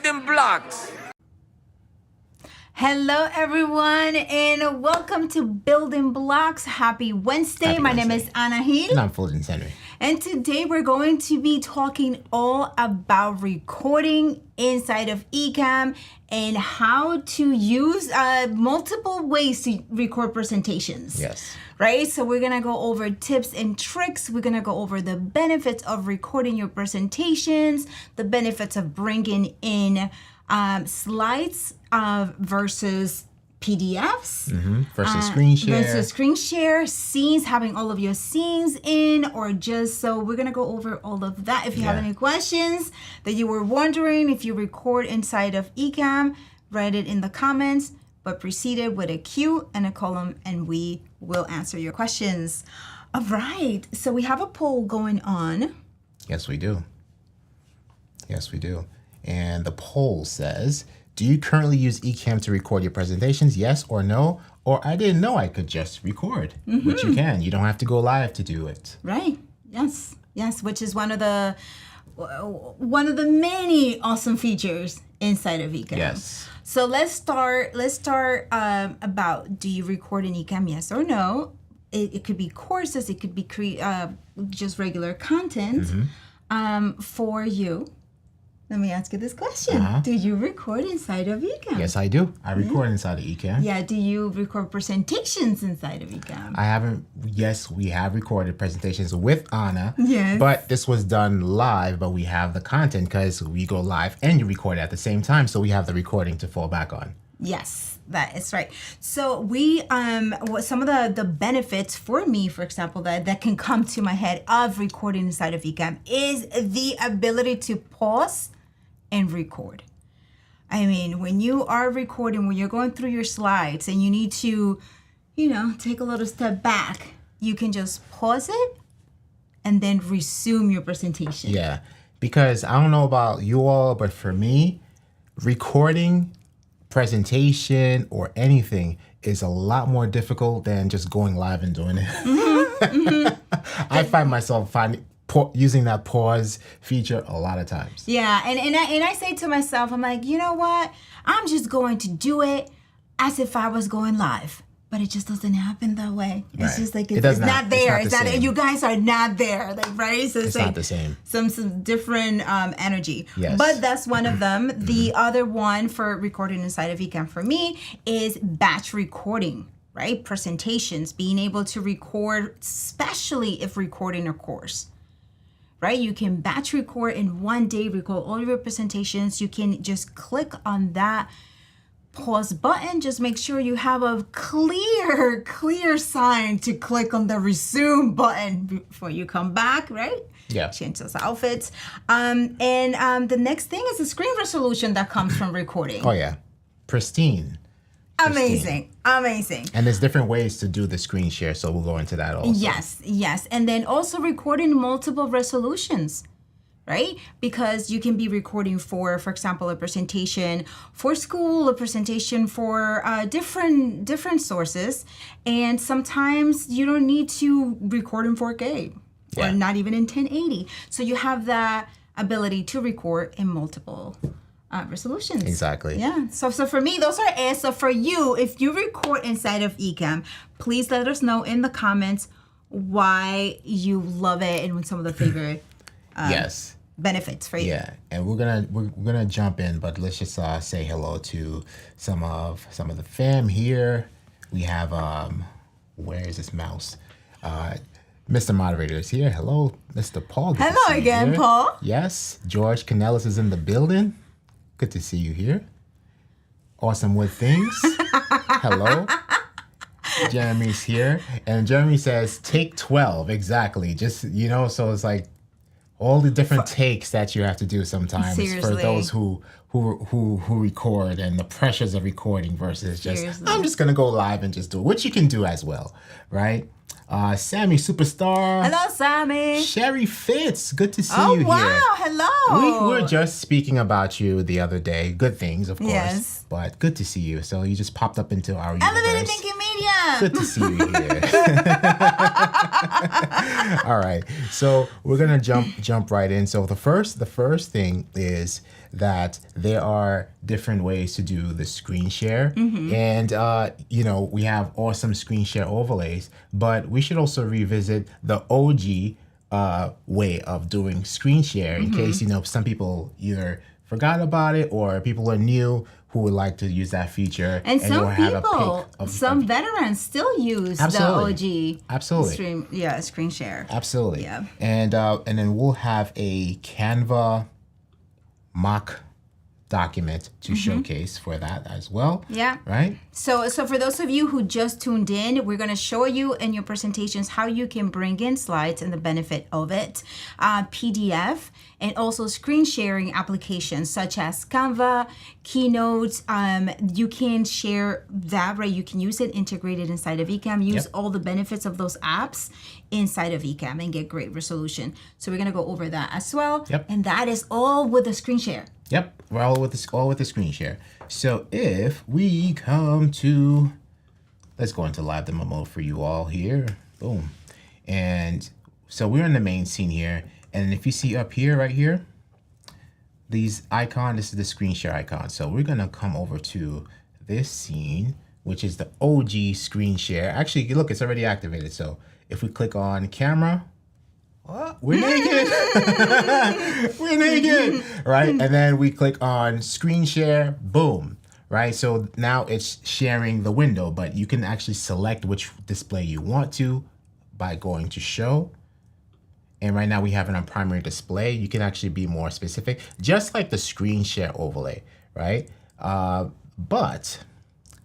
Building Blocks. Hello everyone and welcome to Building Blocks. Happy Wednesday. My name is Anna Hill. And I'm Fuljens Henry. And today we're going to be talking all about recording inside of Ecamm and how to use multiple ways to record presentations. Yes. Right? So we're going to go over tips and tricks. We're going to go over the benefits of recording your presentations, the benefits of bringing in slides versus PDFs. Versus screen share. Versus screen share, scenes, having all of your scenes in, or just so we're going to go over all of that. If you have any questions that you were wondering, if you record inside of Ecamm, write it in the comments, but precede it with a Q and a column, and we will answer your questions. All right. So we have a poll going on. Yes, we do. Yes, we do. And the poll says, do you currently use Ecamm to record your presentations? Yes or no? Or I didn't know I could just record, which you can. You don't have to go live to do it. Right. Yes. Yes. Which is one of the many awesome features inside of Ecamm. Yes. So let's start about, do you record in Ecamm? Yes or no? It could be courses. It could be just regular content for you. Let me ask you this question. Do you record inside of Ecamm? Yes, I do. I record inside of Ecamm. Yeah, do you record presentations inside of Ecamm? I haven't. Yes, we have recorded presentations with Anna. Yes. But this was done live, but we have the content because we go live and you record at the same time. So we have the recording to fall back on. Yes, that is right. So we, what some of the benefits for me, for example, that can come to my head of recording inside of Ecamm is the ability to pause and record. I mean, when you are recording, when you're going through your slides and you need to, take a little step back, you can just pause it and then resume your presentation. Yeah, because I don't know about you all, but for me, recording presentation or anything is a lot more difficult than just going live and doing it. I find myself using that pause feature a lot of times. Yeah, and I say to myself, I'm like, you know what? I'm just going to do it as if I was going live. But it just doesn't happen that way. Right. It's just like it's not there. It's not you guys are not there. Like, right? So it's not the same. Some different energy. Yes. But that's one of them. The other one for recording inside of Ecamm for me is batch recording. Right? Presentations, being able to record, especially if recording a course. Right? You can batch record in one day, record all of your presentations. You can just click on that pause button. Just make sure you have a clear sign to click on the resume button before you come back, right? Yeah. Change those outfits. And the next thing is the screen resolution that comes from recording. Oh, yeah. Pristine. Amazing. And there's different ways to do the screen share, so we'll go into that also. Yes. And then also recording multiple resolutions, right? Because you can be recording for example, a presentation for school, a presentation for different sources. And sometimes you don't need to record in 4K or not even in 1080. So you have the ability to record in multiple resolutions. Exactly. Yeah. So for me, those are it. So for you, if you record inside of Ecamm, please let us know in the comments why you love it and some of the favorite benefits for you. Yeah, and we're gonna jump in, but let's just say hello to some of the fam here. We have where is this mouse? Mr. Moderator is here. Hello, Mr. Paul. Good Hello again, Paul. Yes, George Canellis is in the building. Good to see you here. Awesome with things. Hello. Jeremy's here. And Jeremy says, take 12. Exactly. Just, so it's like all the different takes that you have to do sometimes. Seriously. For those who record and the pressures of recording versus just, I'm just going to go live and just do it, which you can do as well, right? Sammy Superstar. Hello, Sammy. Sherry Fitz. Good to see you here. Oh, wow. Hello. We were just speaking about you the other day. Good things, of course. Yes. But good to see you. So you just popped up into our universe. Elevated thinking me. media. Good to see you here. All right, so we're gonna jump right in. So the first thing is that there are different ways to do the screen share, and you know, we have awesome screen share overlays, but we should also revisit the OG way of doing screen share in case, you know, some people either forgot about it or people are new who would like to use that feature. And some have people, some veterans still use Absolutely. the OG Absolutely. screen share. Absolutely. Yeah. And then we'll have a Canva mock document to showcase for that as well. Yeah. Right? So for those of you who just tuned in, we're going to show you in your presentations how you can bring in slides and the benefit of it, PDF, and also screen sharing applications such as Canva, Keynote. You can share that, right? You can use it integrated inside of Ecamm, use all the benefits of those apps inside of Ecamm and get great resolution. So we're going to go over that as well. Yep. And that is all with the screen share. Yep, we're all with the screen share. So if we come to, let's go into live demo mode for you all here. Boom. And so we're in the main scene here. And if you see up here, right here, these icon, this is the screen share icon. So we're gonna come over to this scene, which is the OG screen share. Actually, look, it's already activated. So if we click on camera, oh, we're naked. We're naked, right? And then we click on screen share, boom, right? So now it's sharing the window, but you can actually select which display you want to by going to show. And right now we have it on primary display. You can actually be more specific, just like the screen share overlay, right? But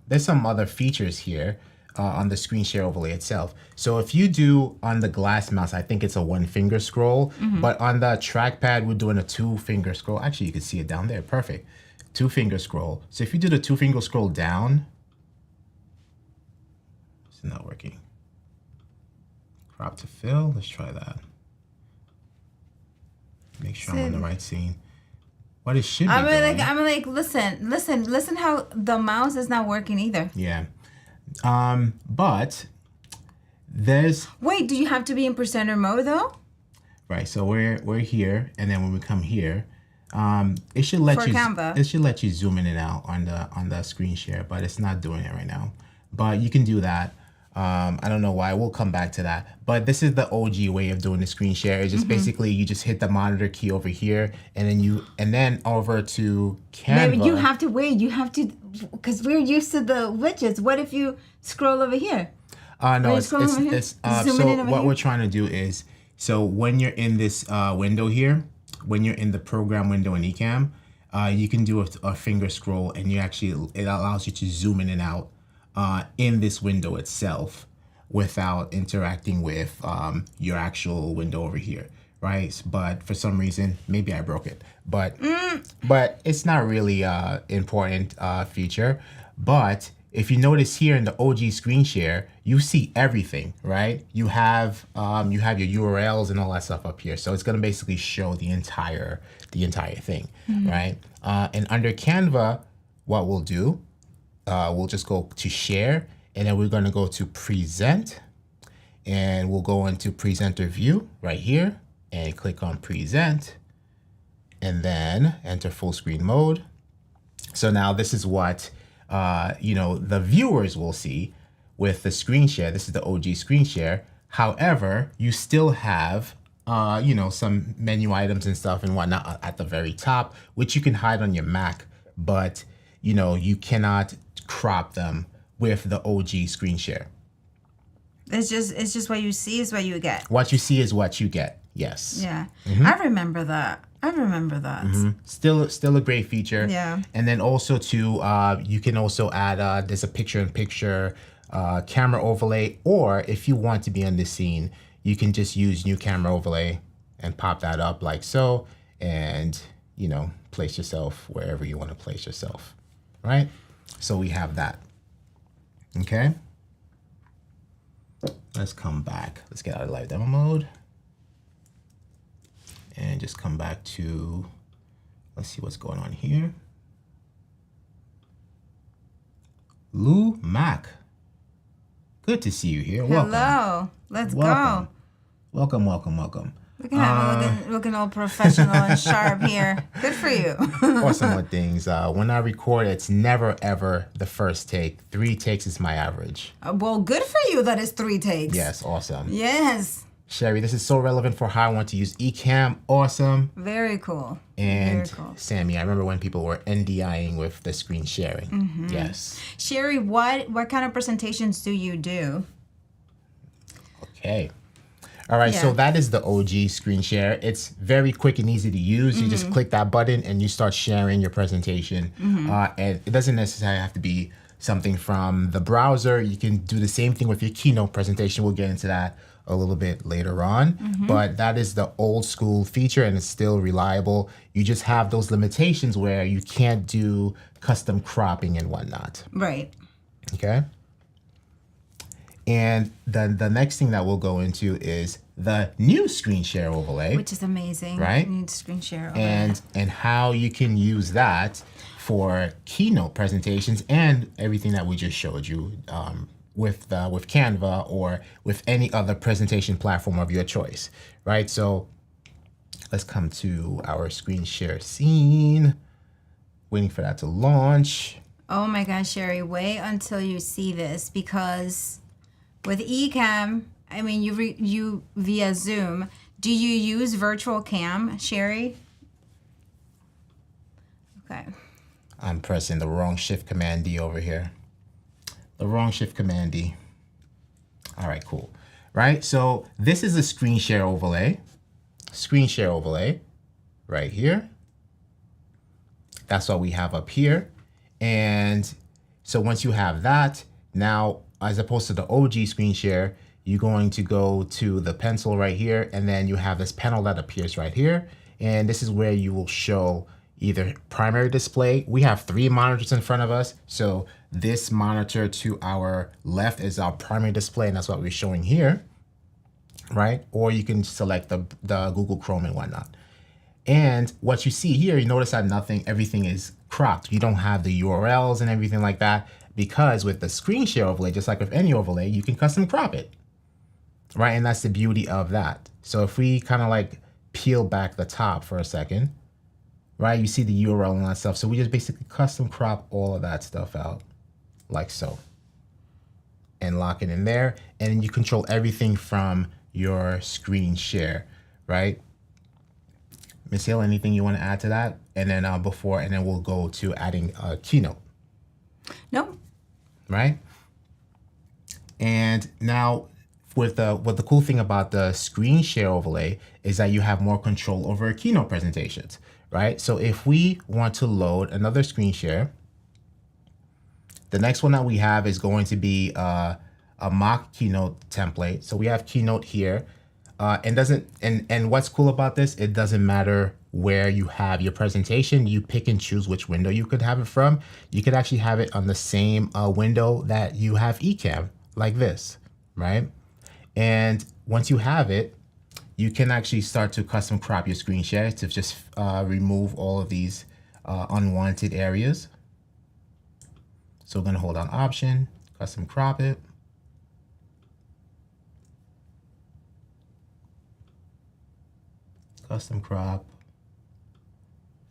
there's some other features here on the screen share overlay itself. So if you do on the glass mouse, I think it's a 1-finger scroll, but on the trackpad, we're doing a 2-finger scroll. Actually, you can see it down there, perfect. 2-finger scroll. So if you do the 2-finger scroll down, it's not working. Crop to fill, let's try that. Make sure I'm on the right scene. What it should be doing. I'm like, listen how the mouse is not working either. Yeah. But there's... Wait, do you have to be in presenter mode though? Right, so we're here, and then when we come here, it should let Canva. It should let you zoom in and out on the screen share, but it's not doing it right now. But you can do that. I don't know why. We'll come back to that. But this is the OG way of doing the screen share. It's just basically you just hit the monitor key over here, and then over to Canva. Maybe you have to wait. You have to, because we're used to the widgets. What if you scroll over here? No, so what we're trying to do is, so when you're in this window here, when you're in the program window in Ecamm, you can do a finger scroll, and it allows you to zoom in and out in this window itself without interacting with your actual window over here, right? But for some reason, maybe I broke it, but it's not really important feature. But if you notice here in the OG screen share, you see everything, right? You have your URLs and all that stuff up here, so it's gonna basically show the entire thing, right? And under Canva, what we'll do, we'll just go to share, and then we're going to go to present, and we'll go into presenter view right here and click on present, and then enter full screen mode. So now this is what the viewers will see with the screen share. This is the OG screen share. However, you still have some menu items and stuff and whatnot at the very top, which you can hide on your Mac, but you cannot crop them with the OG screen share. It's just what you see is what you get. What you see is what you get. Yes. Yeah. I remember that. Still a great feature. Yeah. And then also too, you can also add there's a picture-in-picture camera overlay, or if you want to be on the scene, you can just use new camera overlay and pop that up like so, and place yourself wherever you want to place yourself, right? So we have that. Okay. Let's come back. Let's get out of live demo mode and just come back to, let's see what's going on here. Lou Mac. Good to see you here. Welcome. Hello. Let's Welcome. go. Welcome, welcome, welcome. Look at him looking all professional and sharp here. Good for you. Awesome with things. When I record, it's never, ever the first take. 3 takes is my average. Well, good for you that it's 3 takes. Yes, awesome. Yes. Sherry, this is so relevant for how I want to use Ecamm. Awesome. Very cool. And Very cool. Sammy, I remember when people were NDIing with the screen sharing. Mm-hmm. Yes. Sherry, what kind of presentations do you do? Okay. All right, so that is the OG screen share. It's very quick and easy to use. You just click that button and you start sharing your presentation. And it doesn't necessarily have to be something from the browser. You can do the same thing with your keynote presentation. We'll get into that a little bit later on. But that is the old school feature and it's still reliable. You just have those limitations where you can't do custom cropping and whatnot. Right. Okay. And then the next thing that we'll go into is the new screen share overlay. Which is amazing. Right? You need screen share overlay. And how you can use that for keynote presentations and everything that we just showed you with Canva or with any other presentation platform of your choice, right? So let's come to our screen share scene. Waiting for that to launch. Oh my gosh, Sherry, wait until you see this because with Ecamm, I mean, you via Zoom, do you use virtual cam, Sherry? Okay. I'm pressing the wrong Shift Command D over here. The wrong Shift Command D. All right, cool. Right, so this is a screen share overlay. Screen share overlay right here. That's what we have up here. And so once you have that, now as opposed to the OG screen share, you're going to go to the pencil right here, and then you have this panel that appears right here. And this is where you will show either primary display. We have 3 monitors in front of us. So this monitor to our left is our primary display, and that's what we're showing here, right? Or you can select the Google Chrome and whatnot. And what you see here, you notice that everything is cropped. You don't have the URLs and everything like that, because with the screen share overlay, just like with any overlay, you can custom crop it, right? And that's the beauty of that. So if we kind of like peel back the top for a second, right? You see the URL and that stuff. So we just basically custom crop all of that stuff out like so and lock it in there. And you control everything from your screen share, right? Ms. Hill, anything you want to add to that? And then and then we'll go to adding a keynote. Nope. Right? And now what the cool thing about the screen share overlay is that you have more control over keynote presentations, right? So if we want to load another screen share, the next one that we have is going to be a mock keynote template. So we have keynote here. And what's cool about this, it doesn't matter where you have your presentation. You pick and choose which window you could have it from. You could actually have it on the same window that you have Ecamm, like this, right? And once you have it, you can actually start to custom crop your screen share to just remove all of these unwanted areas. So we're gonna hold down Option, custom crop it. Custom crop.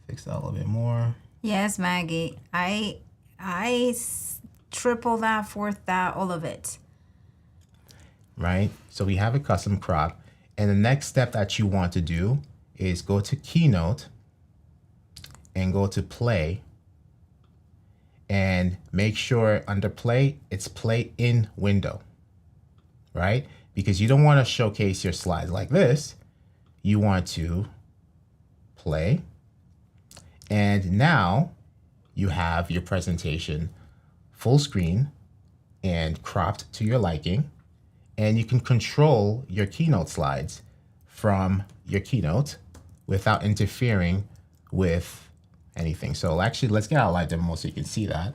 Fix that a little bit more. Yes, Maggie. I triple that, fourth that, all of it. Right? So we have a custom crop. And the next step that you want to do is go to Keynote and go to Play. And make sure under Play, it's Play in Window. Right? Because you don't want to showcase your slides like this. You want to play. And now you have your presentation full screen and cropped to your liking. And you can control your keynote slides from your keynote without interfering with anything. So actually, let's get out a live demo so you can see that.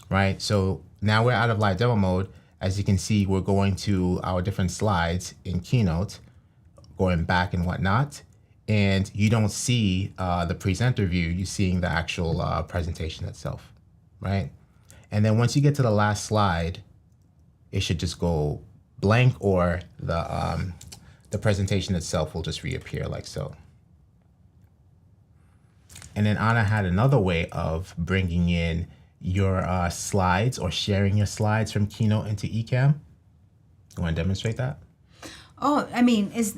Right, so now we're out of live demo mode. As you can see, we're going to our different slides in Keynote, going back and whatnot. And you don't see the presenter view, you're seeing the actual presentation itself, right? And then once you get to the last slide, it should just go blank, or the presentation itself will just reappear like so. And then Anna had another way of bringing in your slides or sharing your slides from Keynote into Ecamm. You want to demonstrate that? Oh, I mean, it's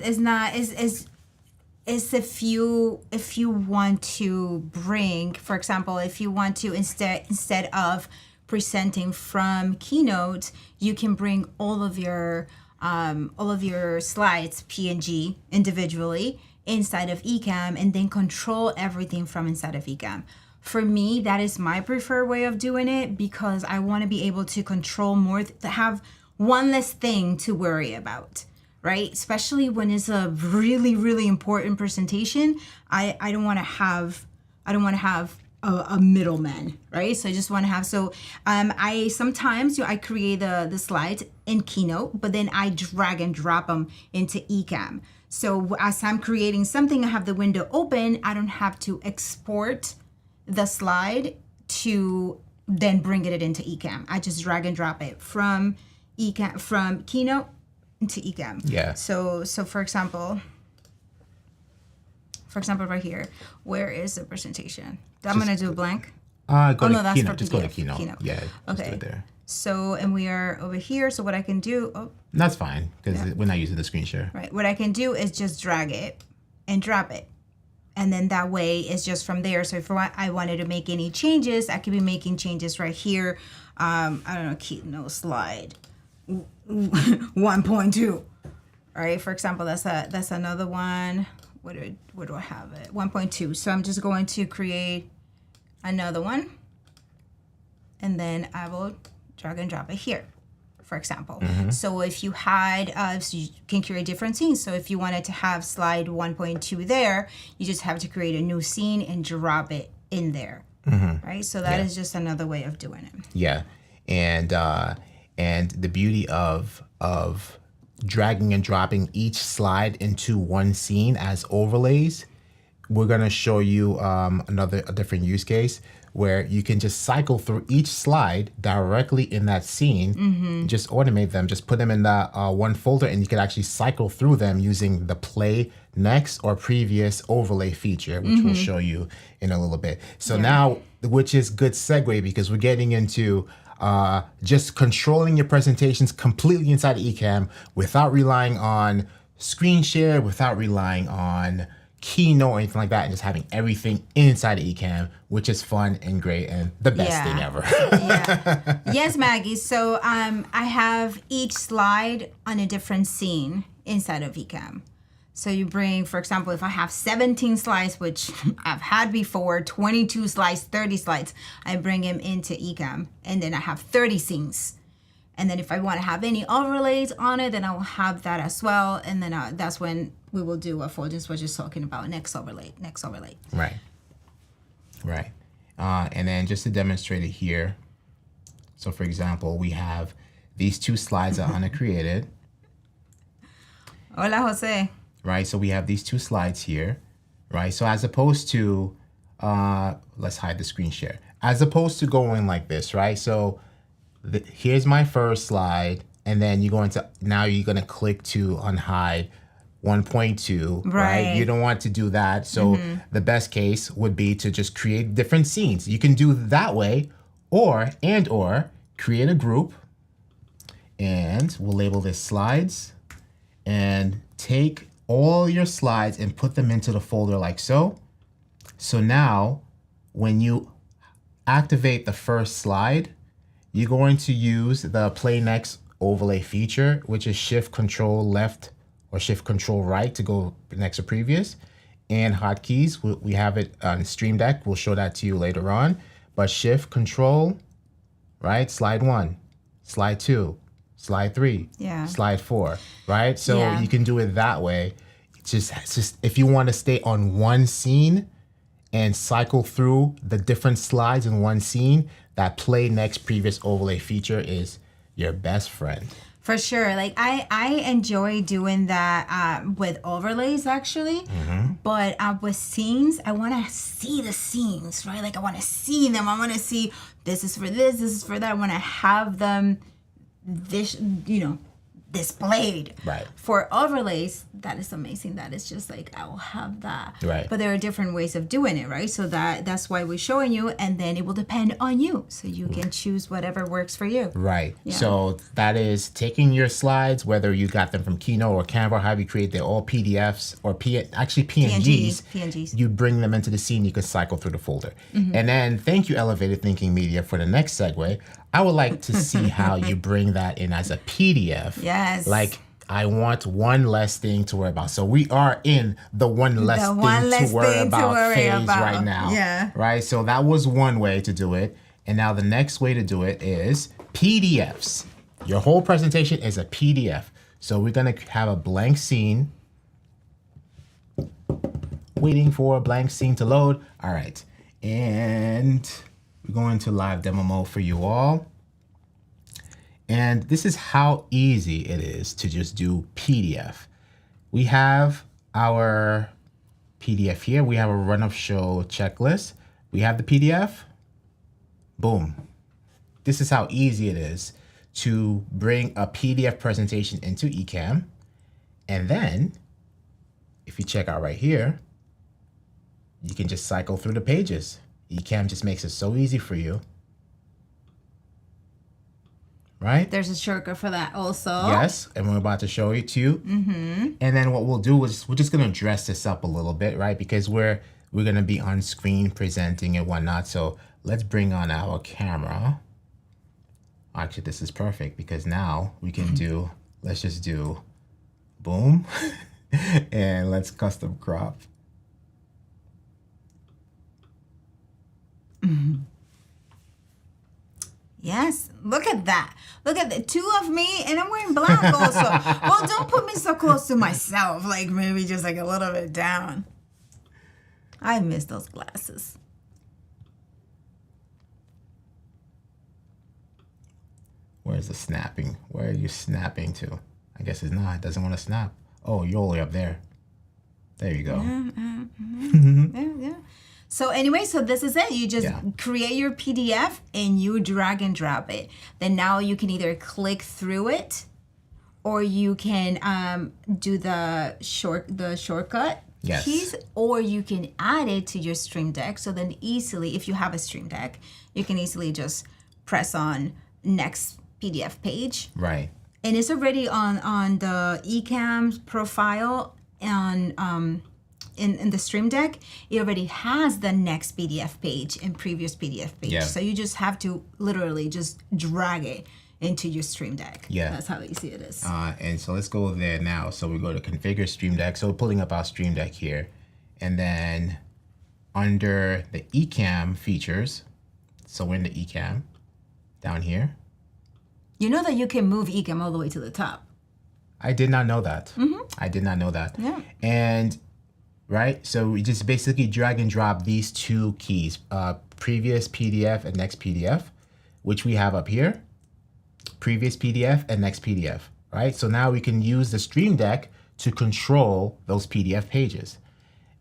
if you want to bring, for example, if you want to instead of presenting from Keynote, you can bring all of your slides PNG individually inside of Ecamm and then control everything from inside of Ecamm. For me, that is my preferred way of doing it because I want to be able to control more, to have one less thing to worry about, right? Especially when it's a really, really important presentation. I don't want to have a middleman, right? So I just want to have, I sometimes I create the slides in Keynote, but then I drag and drop them into Ecamm. So as I'm creating something, I have the window open, I don't have to export the slide to then bring it into Ecamm. I just drag and drop it from Keynote into Ecamm. Yeah. So for example right here, where is the presentation? I'm gonna do a blank. Go to that's Keynote. for Just go to PDF. Keynote. Yeah. Just do it there. So, and we are over here. So what I can do, That's fine because we're not using the screen share. right. What I can do is just drag it and drop it. And then that way it's just from there. So if I wanted to make any changes, I could be making changes right here. I don't know, Keynote slide 1.2. All right. For example, that's another one. Where do I have it? 1.2. So I'm just going to create another one. And then I will drag and drop it here, for example. So if you had, so you can create different scenes. So if you wanted to have slide 1.2 there, you just have to create a new scene and drop it in there, right? So that is just another way of doing it. Yeah, and the beauty of dragging and dropping each slide into one scene as overlays, we're gonna show you a different use case where you can just cycle through each slide directly in that scene, just automate them, just put them in that one folder, and you can actually cycle through them using the play next or previous overlay feature, which we'll show you in a little bit. So now, which is good segue because we're getting into just controlling your presentations completely inside of Ecamm without relying on screen share, without relying on Keynote or anything like that, and just having everything inside of Ecamm, which is fun and great and the best thing ever. Yes, Maggie. So I have each slide on a different scene inside of Ecamm. So you bring, for example, if I have 17 slides, which I've had before, 22 slides, 30 slides, I bring them into Ecamm, and then I have 30 scenes. And then if I want to have any overlays on it, then I will have that as well. And then that's when we will do what Fuljens was just talking about, next overlay. Right. And then just to demonstrate it here. So for example, we have these two slides that Ana created. Hola, Jose. Right, so we have these two slides here, right? So as opposed to, let's hide the screen share. As opposed to going like this, right? So here's my first slide, and then you're going to click to unhide 1.2, right? You don't want to do that. So the best case would be to just create different scenes. You can do that way, or create a group, and we'll label this slides, and take all your slides and put them into the folder like so. So now when you activate the first slide, you're going to use the play next overlay feature, which is shift control left or shift control right to go next or previous. And hotkeys, we have it on Stream Deck. We'll show that to you later on. But shift control, right? Slide 1, slide 2, slide 3, slide 4, right? So you can do it that way. It's just if you want to stay on one scene and cycle through the different slides in one scene, that play next previous overlay feature is your best friend. For sure. Like I enjoy doing that with overlays actually. But with scenes, I want to see the scenes, right? Like I want to see them. I want to see this is for this is for that. I want to have them, this, displayed. Right. For overlays, that is amazing. That is just like, I will have that. Right. But there are different ways of doing it, right? So that's why we're showing you, and then it will depend on you. So you can choose whatever works for you. Right. Yeah. So that is taking your slides, whether you got them from Keynote or Canva, however you create, they're all PDFs or PNGs. PNGs. You bring them into the scene, you can cycle through the folder. And then thank you, Elevated Thinking Media, for the next segue. I would like to see how you bring that in as a PDF. Yes. Like, I want one less thing to worry about. So we are in the one less thing to worry about phase right now. Yeah. Right? So that was one way to do it. And now the next way to do it is PDFs. Your whole presentation is a PDF. So we're going to have a blank scene. Waiting for a blank scene to load. All right. And we're going to live demo mode for you all. And this is how easy it is to just do PDF. We have our PDF here. We have a run of show checklist. We have the PDF. Boom. This is how easy it is to bring a PDF presentation into Ecamm. And then if you check out right here, you can just cycle through the pages. Ecamm just makes it so easy for you. Right? There's a shortcut for that also. Yes, and we're about to show it to you. And then what we'll do is we're just gonna dress this up a little bit, right? Because we're gonna be on screen presenting and whatnot. So let's bring on our camera. Actually, this is perfect because now we can do, let's just do boom, and let's custom crop. Yes, look at that. Look at the two of me, and I'm wearing black also. Well, don't put me so close to myself. Like maybe just like a little bit down. I miss those glasses. Where's the snapping? Where are you snapping to? I guess it's not. It doesn't want to snap. Oh, you're all the way up there. There you go. Yeah. So anyway, so this is it. You just create your PDF and you drag and drop it. Then now you can either click through it, or you can do the shortcut keys, or you can add it to your Stream Deck. So then easily, if you have a Stream Deck, you can easily just press on next PDF page. Right. And it's already on the Ecamm profile on in the Stream Deck. It already has the next PDF page and previous PDF page. Yeah. So you just have to literally just drag it into your Stream Deck. Yeah. That's how easy it is. And so let's go there now. So we go to configure Stream Deck. So we're pulling up our Stream Deck here. And then under the Ecamm features, so we're in the Ecamm down here. You know that you can move Ecamm all the way to the top. I did not know that. I did not know that. Yeah. And right, so we just basically drag and drop these two keys, previous PDF and next PDF, which we have up here, previous PDF and next PDF, right? So now we can use the Stream Deck to control those PDF pages.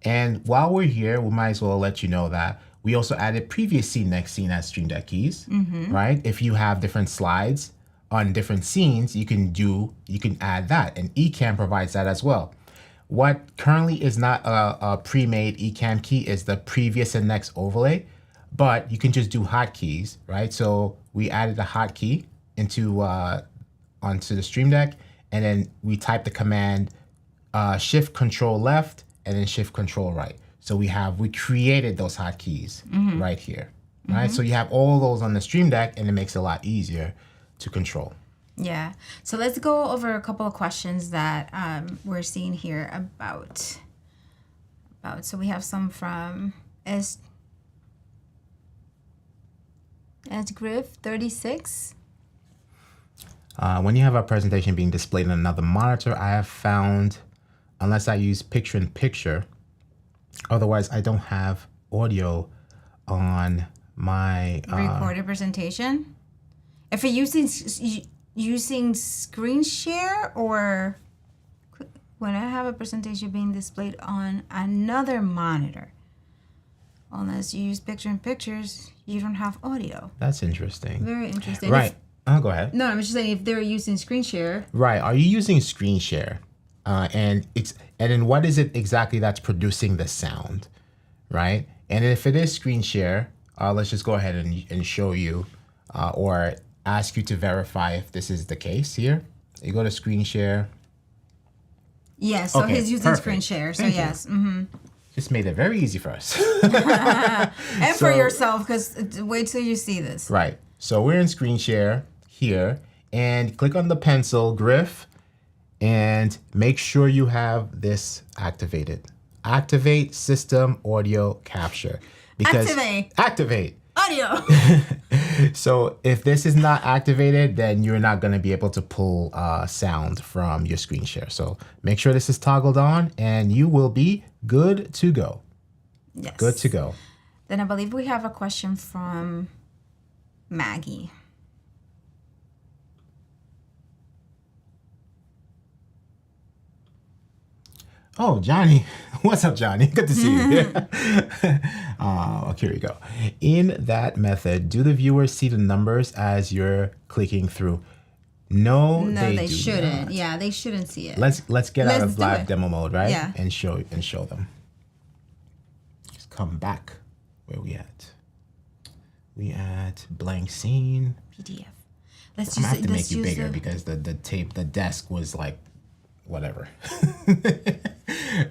And while we're here, we might as well let you know that we also added previous scene, next scene as Stream Deck keys, right? If you have different slides on different scenes, you can add that, and Ecamm provides that as well. What currently is not a pre-made Ecamm key is the previous and next overlay, but you can just do hotkeys, right? So we added a hotkey into onto the Stream Deck, and then we type the command Shift Control Left and then Shift Control Right. So we created those hotkeys right here, right? So you have all those on the Stream Deck, and it makes it a lot easier to control. Yeah. So let's go over a couple of questions that we're seeing here about. So we have some from Griff 36. When you have a presentation being displayed on another monitor, I have found, unless I use picture-in-picture, otherwise I don't have audio on my Recorded presentation. If you're using screen share or when I have a presentation being displayed on another monitor, unless you use pictures, you don't have audio. That's interesting. Very interesting. Right. Go ahead. No, I'm just saying if they're using screen share. Right. Are you using screen share? And then what is it exactly that's producing the sound, right? And if it is screen share, let's just go ahead and show you or ask you to verify if this is the case here. You go to screen share. Yes, so Okay, he's using perfect. screen share. So Thank you. yes. Mm-hmm. Just made it very easy for us. And for yourself, because wait till you see this. Right. So we're in screen share here, and click on the pencil glyph and make sure you have this activated. Activate system audio capture. Activate. Audio. So if this is not activated, then you're not going to be able to pull sound from your screen share. So make sure this is toggled on and you will be good to go. Yes. Good to go. Then I believe we have a question from Maggie. Oh, Johnny. What's up, Johnny? Good to see you. Here we go. In that method, do the viewers see the numbers as you're clicking through? No, they shouldn't. not. Yeah, they shouldn't see it. Let's get out Let's of do live it. demo mode, right? Yeah. And show them. Just come back. Where we at? We at blank scene. PDF. I'm gonna have to make you bigger because the desk was like whatever.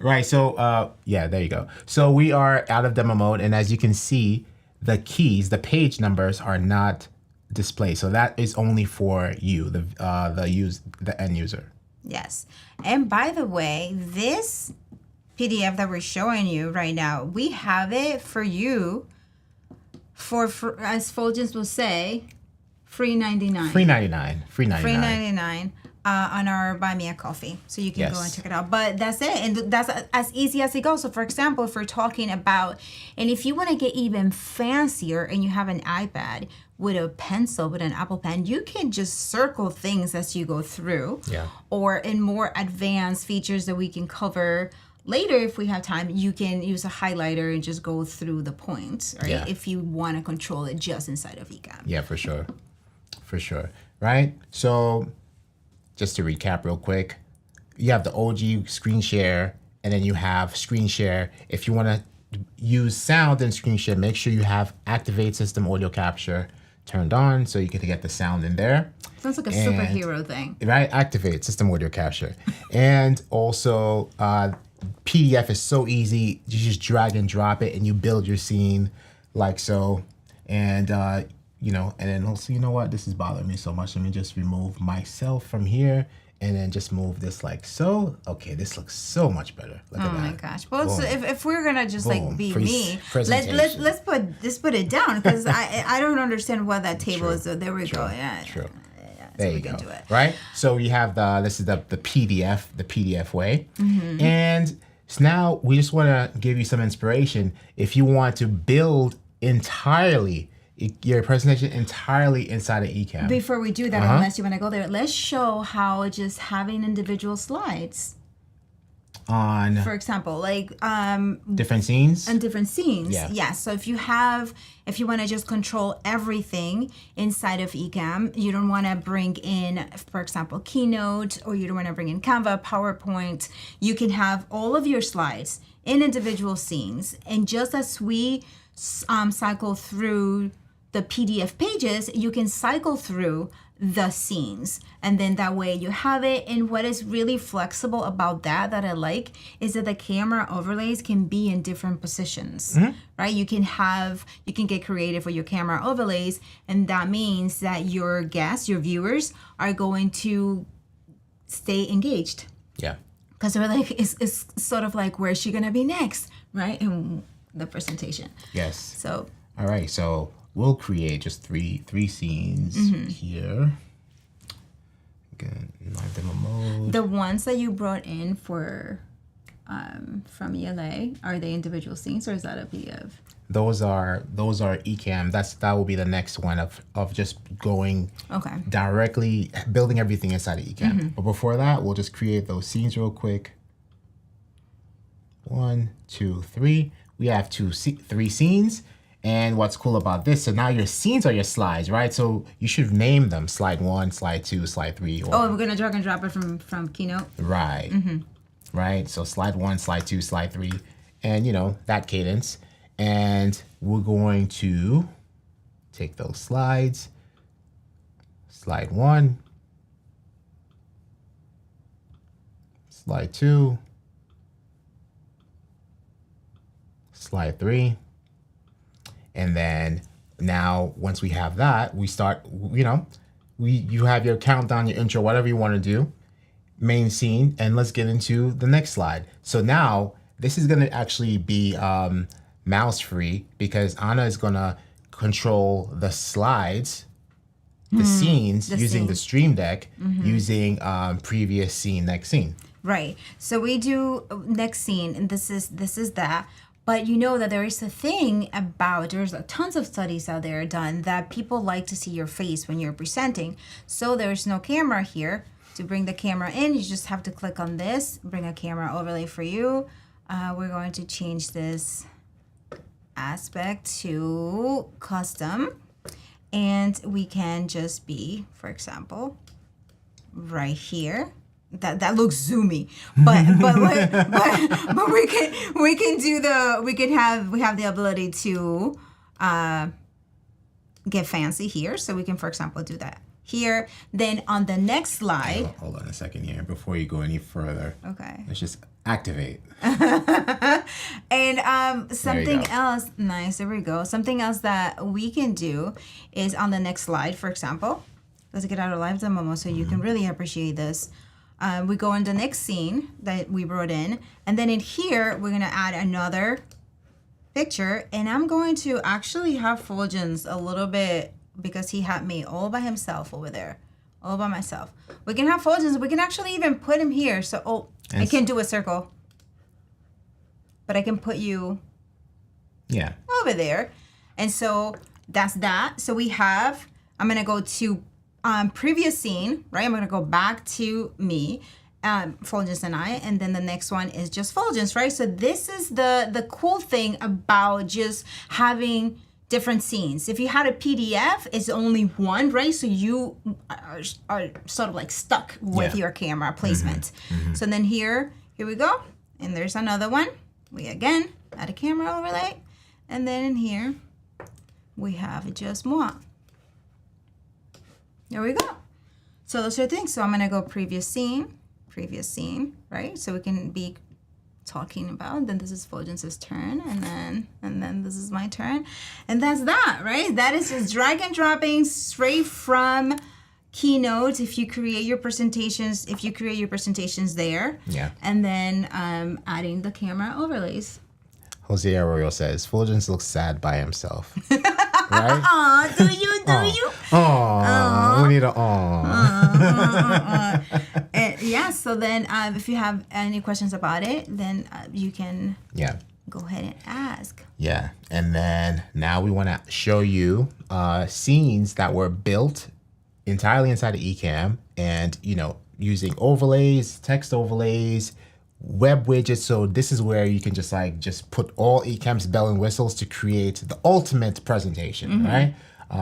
Right, so yeah, there you go. So we are out of demo mode, and as you can see, the keys, the page numbers are not displayed. So that is only for you, the end user. Yes. And by the way, this PDF that we're showing you right now, we have it for you for as Fuljens will say, free 99. Free 99. Free 99 on our Buy Me a Coffee. So you can go and check it out. But that's it. And that's as easy as it goes. So for example, if we're talking about, and if you want to get even fancier and you have an iPad with a pencil, with an Apple Pen, you can just circle things as you go through. Yeah. Or in more advanced features that we can cover later if we have time, you can use a highlighter and just go through the points, right? Yeah. If you want to control it just inside of Ecamm. Yeah, for sure. For sure. Right? So just to recap real quick, you have the OG screen share, and then you have screen share. If you want to use sound in screen share, make sure you have activate system audio capture turned on so you can get the sound in there. Sounds like a superhero thing. Right? Activate system audio capture. And also, PDF is so easy. You just drag and drop it and you build your scene like so. And, and then also, you know what? This is bothering me so much. Let me just remove myself from here and then just move this like so. Okay, this looks so much better. Look at that. Oh my gosh! Well, so if we're gonna just like be Free me, presentation. let's put it down because I don't understand what that table True. is. So there we go. Yeah. True. Yeah, so There we you can go. do it. Right? So we have this is the PDF way. Mm-hmm. And so now we just want to give you some inspiration. If you want to build entirely your presentation entirely inside of Ecamm. Before we do that, unless you want to go there, let's show how just having individual slides, on for example, like different scenes. and different scenes. Yeah. Yes. So if you want to just control everything inside of Ecamm, you don't want to bring in, for example, Keynote, or you don't want to bring in Canva, PowerPoint. You can have all of your slides in individual scenes, and just as we cycle through the PDF pages, you can cycle through the scenes, and then that way you have it. And what is really flexible about that I like is that the camera overlays can be in different positions, right? You can get creative with your camera overlays, and that means that your guests, your viewers, are going to stay engaged. Yeah. Because they're like, it's sort of like, where's she gonna be next, right? In the presentation. Yes. So All right. So we'll create just three scenes here. Again, live demo mode. the ones that you brought in for from ELA, are they individual scenes or is that a PDF? Those are Ecamm. That will be the next one of just going Okay. directly building everything inside of Ecamm. But before that, we'll just create those scenes real quick. 1, 2, 3. We have three scenes. And what's cool about this, so now your scenes are your slides, right? So you should name them slide 1, slide 2, slide 3. Or, we're gonna drag and drop it from Keynote. Right. Right. So slide 1, slide 2, slide 3, and that cadence. And we're going to take those slides. Slide 1, slide 2, slide 3. And then now once we have that, we start, you have your countdown, your intro, whatever you want to do, main scene, and let's get into the next slide. So now this is going to actually be mouse free because Anna is going to control the slides, the scenes using the Stream Deck, using previous scene, next scene. Right. So we do next scene, and this is that. But you know that there is a thing about, there's tons of studies out there done that people like to see your face when you're presenting. So there's no camera here. To bring the camera in, you just have to click on this, bring a camera overlay for you. We're going to change this aspect to custom. And we can just be, for example, right here. That looks zoomy, but we have the ability to get fancy here. So we can, for example, do that here. Then on the next slide. Hold on a second here before you go any further. Okay. Let's just activate. And something else. Nice. There we go. Something else that we can do is on the next slide, for example. Let's get out of live demo so you can really appreciate this. We go in the next scene that we brought in, and then in here we're gonna add another picture, and I'm going to actually have Fuljens a little bit because he had me all by himself over there, all by myself. We can have Fuljens. We can actually even put him here. So I can do a circle, but I can put you over there, and so that's that. So we have. I'm gonna go to. Previous scene, right? I'm gonna go back to me, Fuljens and I, and then the next one is just Fuljens, right? So this is the cool thing about just having different scenes. If you had a PDF, it's only one, right? So you are sort of like stuck with your camera placement. So then here we go, and there's another one. We again add a camera overlay, and then in here we have just moi. There we go. So those are things. So I'm gonna go previous scene, right? So we can be talking about. Then this is Fuljens' turn, and then this is my turn, and that's that, right? That is just drag and dropping straight from Keynote. If you create your presentations, there, and then adding the camera overlays. Jose Arroyo says Fuljens looks sad by himself. Right? Aw, do you? Aw, we need an aw. So then if you have any questions about it, then you can go ahead and ask. Yeah, and then now we want to show you scenes that were built entirely inside of Ecamm, and using overlays, text overlays, web widgets. So this is where you can just put all Ecamm's bell and whistles to create the ultimate presentation, right?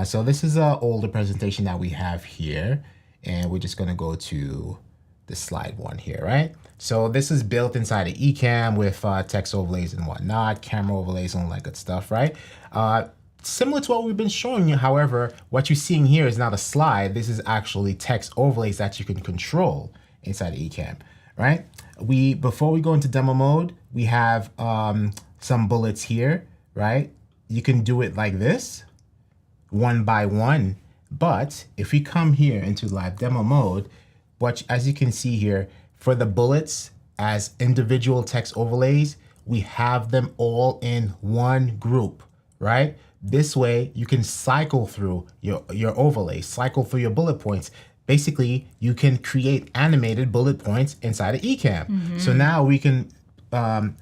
So this is an older presentation that we have here, and we're just gonna go to the slide 1 here, right? So this is built inside of Ecamm with text overlays and whatnot, camera overlays and all that good stuff, right? Similar to what we've been showing you, however, what you're seeing here is not a slide. This is actually text overlays that you can control inside of Ecamm, right? Before we go into demo mode, we have some bullets here, right? You can do it like this, one by one. But if we come here into live demo mode, as you can see here, for the bullets as individual text overlays, we have them all in one group, right? This way you can cycle through your overlays, cycle through your bullet points. Basically, you can create animated bullet points inside of Ecamm. So now we can,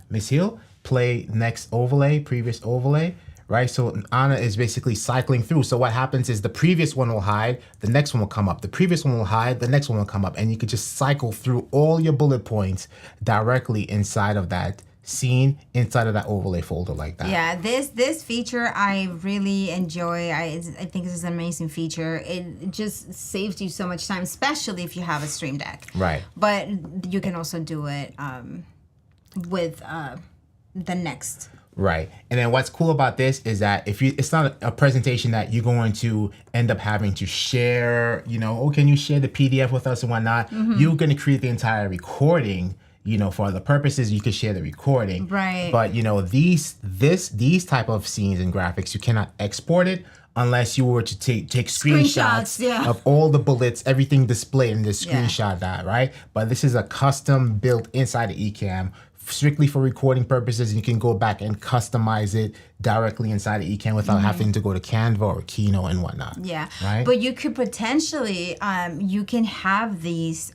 Miss Hill, play next overlay, previous overlay, right? So Anna is basically cycling through. So what happens is the previous one will hide, the next one will come up. The previous one will hide, the next one will come up. And you could just cycle through all your bullet points directly inside of that scene inside of that overlay folder like that. Yeah, this feature I really enjoy. I think this is an amazing feature. It just saves you so much time, especially if you have a Stream Deck. Right. But you can also do it with the next. Right. And then what's cool about this is that it's not a presentation that you're going to end up having to share, can you share the PDF with us and whatnot? You're going to create the entire recording, for the purposes you could share the recording. Right. But, these type of scenes and graphics, you cannot export it unless you were to take screenshots of all the bullets, everything displayed in this screenshot that, right? But this is a custom built inside of Ecamm, strictly for recording purposes. You can go back and customize it directly inside of Ecamm without having to go to Canva or Keynote and whatnot. Yeah. Right? But you could potentially, you can have these,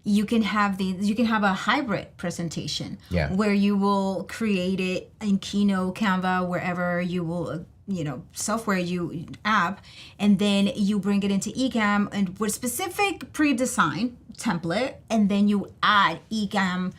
you can have a hybrid presentation where you will create it in Keynote, Canva, wherever you will, software app, and then you bring it into Ecamm and with specific pre-designed template, and then you add Ecamm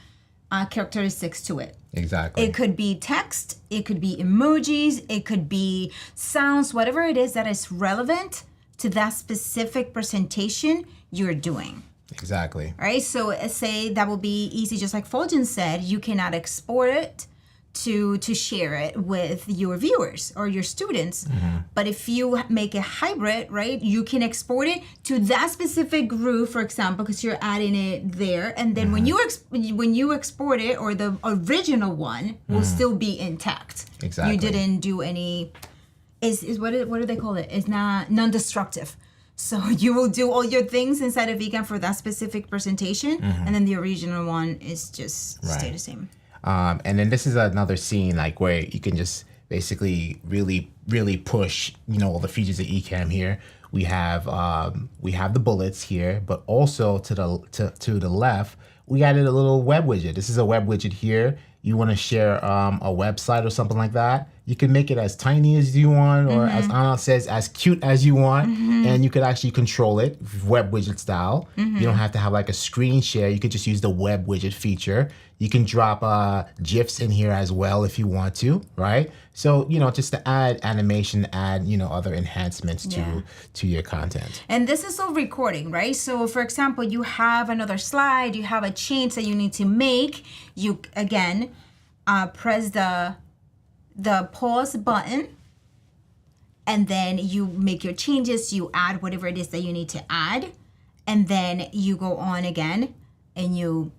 characteristics to it. Exactly. It could be text, it could be emojis, it could be sounds, whatever it is that is relevant to that specific presentation you're doing. Exactly. All right, so say that will be easy, just like Fuljens said, you cannot export it to share it with your viewers or your students. But if you make a hybrid, right, you can export it to that specific group, for example, because you're adding it there, and then when you export it, or the original one will still be intact. Exactly. You didn't do any. Is what do they call it? It's not non-destructive. So you will do all your things inside of Ecamm for that specific presentation, and then the original one is just stay the same. And then this is another scene like where you can just basically really push, all the features of Ecamm here. We have the bullets here, but also to the left, we added a little web widget. This is a web widget here. You want to share a website or something like that, you can make it as tiny as you want, or as Anna says, as cute as you want, and you could actually control it web widget style. You don't have to have like a screen share. You could just use the web widget feature. You can drop GIFs in here as well if you want to, right? So, just to add animation, add, other enhancements to your content. And this is all recording, right? So, for example, you have another slide, you have a change that you need to make. You, again, press the pause button, and then you make your changes, you add whatever it is that you need to add, and then you go on again, and you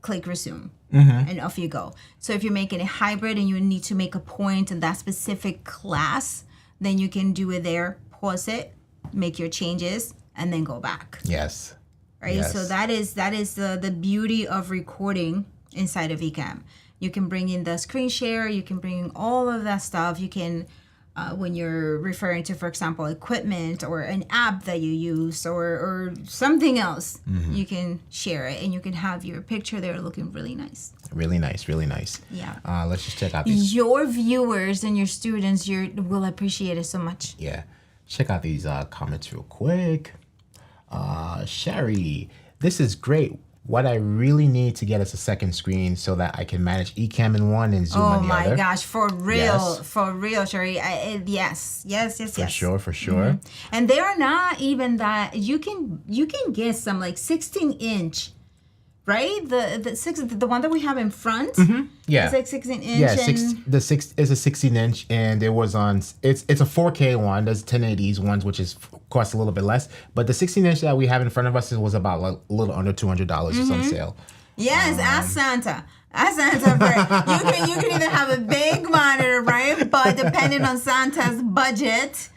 click resume. And off you go. So if you're making a hybrid and you need to make a point in that specific class, then you can do it there, pause it, make your changes, and then go back. Yes. Right? Yes. So that is the beauty of recording inside of Ecamm. You can bring in the screen share, you can bring in all of that stuff. You can, when you're referring to, for example, equipment or an app that you use or something else, you can share it and you can have your picture there looking really nice. Really nice, really nice. Yeah. Let's just check out these. Your viewers and your students will appreciate it so much. Yeah. Check out these comments real quick. Sherry, this is great. What I really need to get is a second screen so that I can manage Ecamm in one and Zoom on the other. Oh my gosh, for real, Sherry. Yes. For sure. And they are not even that. You can get some like 16-inch, right? The one that we have in front. Yeah, it's like 16-inch. Yeah, the 6 is a 16-inch, and it was on. It's a 4K one. There's 1080s ones, which cost a little bit less. But the 16-inch that we have in front of us was about a little under $200. It's on sale. Yes, ask Santa. Ask Santa for it. You can either have a big monitor, right? But depending on Santa's budget,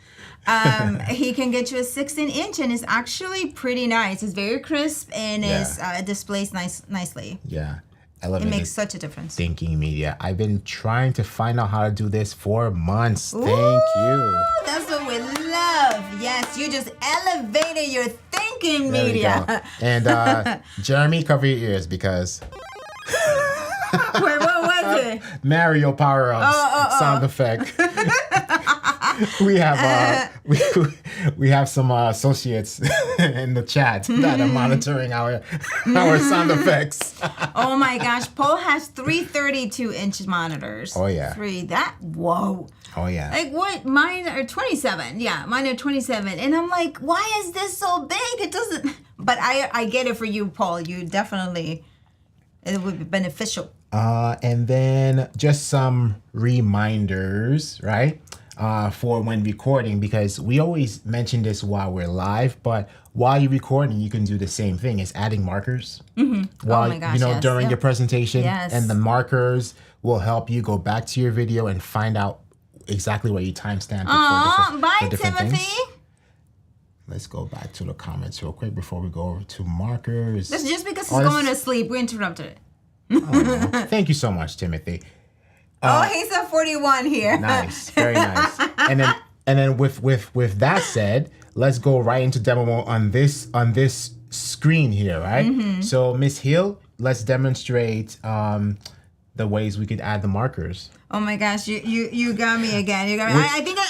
he can get you a 16-inch, and it's actually pretty nice. It's very crisp, and it displays nicely. Yeah. It makes such a difference. Thinking media. I've been trying to find out how to do this for months. Thank you. That's what we love. Yes, you just elevated your thinking media. And Jeremy, cover your ears because... Wait, what was it? Mario power-ups sound effect. we have we have some associates in the chat that are monitoring our sound effects. Oh my gosh, Paul has 3 32-inch monitors. Oh yeah. Whoa. Oh yeah. Like what? Mine are 27. Yeah, mine are 27. And I'm like, why is this so big? It doesn't. But I get it for you, Paul. You definitely, it would be beneficial. And then just some reminders, right? For when recording, because we always mention this while we're live, but while you're recording, you can do the same thing. It's adding markers. While, Oh my gosh, you know, yes. during Yep. your presentation. Yes. And the markers will help you go back to your video and find out exactly where you timestamped it Bye, for different Timothy. things. Let's go back to the comments real quick before we go over to markers. That's just because he's going to sleep. We interrupted it. Oh, thank you so much, Timothy. He's at 41 here. Nice, very nice. And then with that said, let's go right into demo mode on this screen here, right? So Miss Hill, let's demonstrate the ways we could add the markers. Oh my gosh, you got me again. You got me. I think I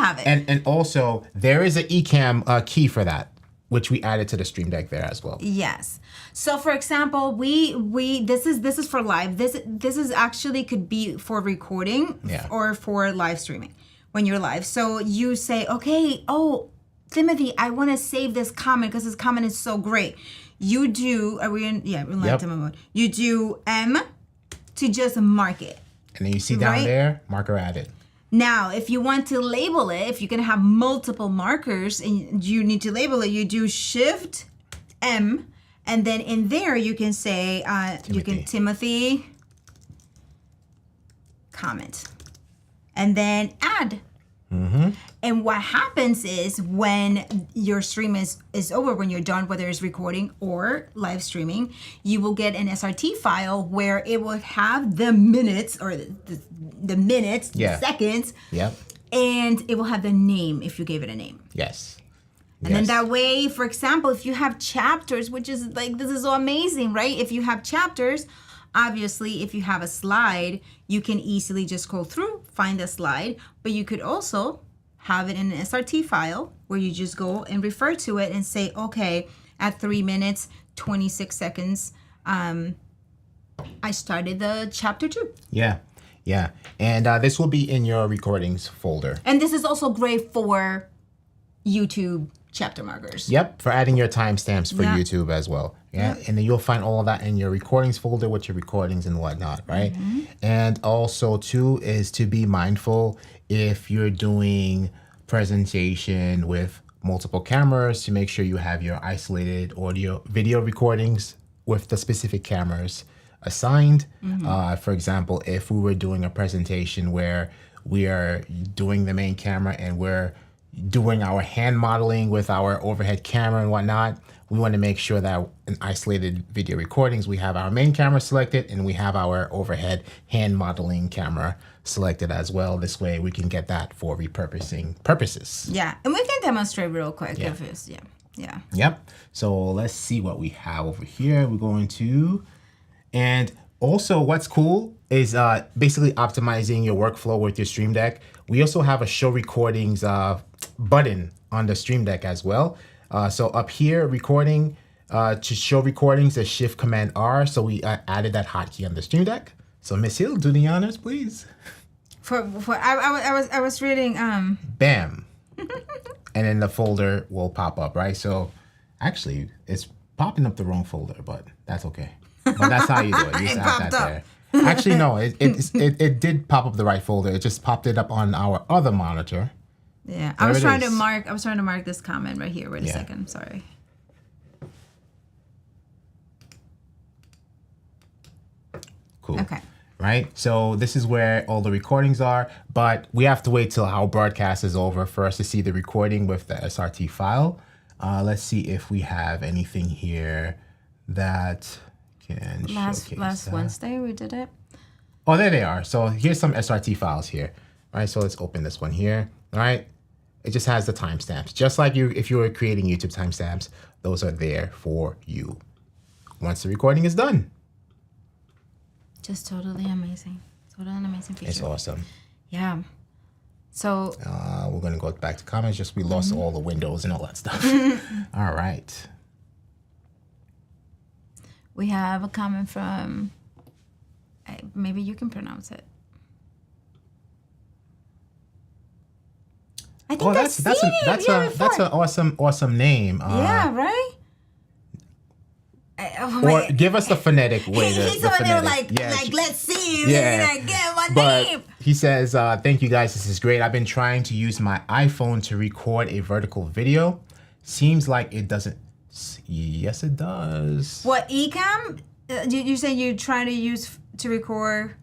have it. And also there is an Ecamm key for that, which we added to the Stream Deck there as well. Yes. So for example, we this is for live. This is actually could be for recording or for live streaming when you're live. So you say, okay, Timothy, I want to save this comment because this comment is so great. You do, we're in live demo mode. You do M to just mark it. And then you see down there, marker added. Now, if you want to label it, if you're going to have multiple markers and you need to label it, you do Shift M, and then in there you can say, Timothy comment, and then add. And what happens is when your stream is over, when you're done, whether it's recording or live streaming, you will get an SRT file where it will have the minutes or the minutes, the seconds. Yep. And it will have the name if you gave it a name. Yes. And then that way, for example, if you have chapters, which is like, this is so amazing, right? If you have chapters, obviously, if you have a slide, you can easily just go through, find the slide, but you could also have it in an SRT file where you just go and refer to it and say, okay, at 3 minutes, 26 seconds, I started the chapter 2. Yeah. And this will be in your recordings folder. And this is also great for YouTube chapter markers. Yep, for adding your timestamps for YouTube as well. Yeah, and then you'll find all of that in your recordings folder with your recordings and whatnot, right? And also too is to be mindful if you're doing presentation with multiple cameras to make sure you have your isolated video recordings with the specific cameras assigned. For example, if we were doing a presentation where we are doing the main camera and we're doing our hand modeling with our overhead camera and whatnot, we want to make sure that in isolated video recordings, we have our main camera selected and we have our overhead hand modeling camera selected as well. This way we can get that for repurposing purposes. Yeah, and we can demonstrate real quick if it's, Yep. So let's see what we have over here. We're going to, and also what's cool is basically optimizing your workflow with your Stream Deck. We also have a show recordings button on the Stream Deck as well. So up here, recording, to show recordings, is Shift Command R. So we added that hotkey on the Stream Deck. So Miss Hill, do the honors, please. I was reading. Bam. And then the folder will pop up, right? So actually, it's popping up the wrong folder, but that's okay. But that's how you do it. You just add that there. Actually, no, it did pop up the right folder. It just popped it up on our other monitor. Yeah, I was trying to mark this comment right here. Wait a second. Sorry. Cool. Okay. Right? So this is where all the recordings are, but we have to wait till our broadcast is over for us to see the recording with the SRT file. Let's see if we have anything here that can showcase last Wednesday we did it. Oh, there they are. So here's some SRT files here. All right, so let's open this one here. All right, it just has the timestamps. Just like if you were creating YouTube timestamps, those are there for you once the recording is done. Just totally amazing. Totally amazing feature. It's awesome. Yeah. So we're going to go back to comments. Just we lost all the windows and all that stuff. All right. we have a comment from, maybe you can pronounce it. I think that's an awesome name. Yeah, right? Or give us the phonetic way. He's over there like, let's see. Yeah. Get my But name. he says, thank you guys. This is great. I've been trying to use my iPhone to record a vertical video. Seems like it doesn't. Yes, it does. What, Ecamm? You say you try to use to record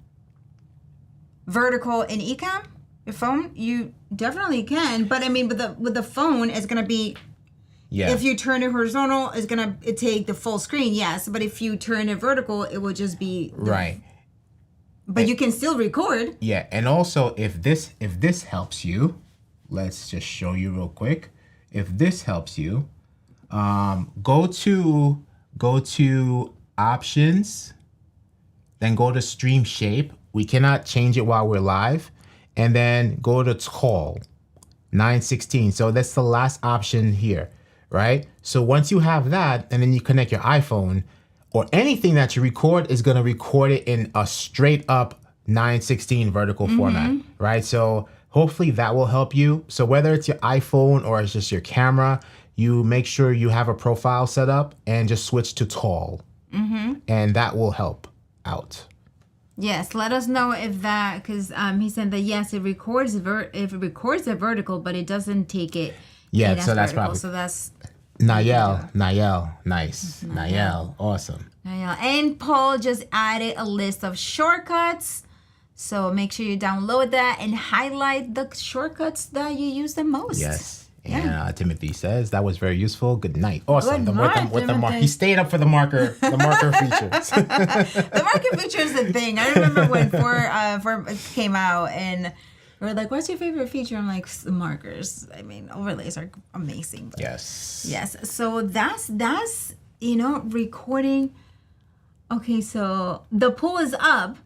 vertical in Ecamm? Your phone? You definitely can. But I mean, with the phone, it's going to be... Yeah. If you turn it horizontal, it's gonna take the full screen, yes. But if you turn it vertical, it will just be right. But you can still record. Yeah, and also if this helps you, let's just show you real quick. If this helps you, go to options, then go to stream shape. We cannot change it while we're live, and then go to tall, 916. So that's the last option here. Right? So once you have that, and then you connect your iPhone, or anything that you record is going to record it in a straight up 916 vertical format, right? So hopefully that will help you. So whether it's your iPhone or it's just your camera, you make sure you have a profile set up and just switch to tall. And that will help out. Yes, let us know if that, because he said that yes, it records it vertical, but it doesn't take it. Yeah, so that's vertical, probably. So that's Nayel, nice. Nayel, awesome. Nayel. And Paul just added a list of shortcuts. So make sure you download that and highlight the shortcuts that you use the most. Yes. And Timothy says that was very usfor. Good night. Awesome. Good night, with the marker. He stayed up for the marker features. The marker feature is the thing. I remember when 4 came out and we were like, what's your favorite feature? I'm like, the markers. I mean, overlays are amazing. But yes. So that's recording. Okay, so the poll is up.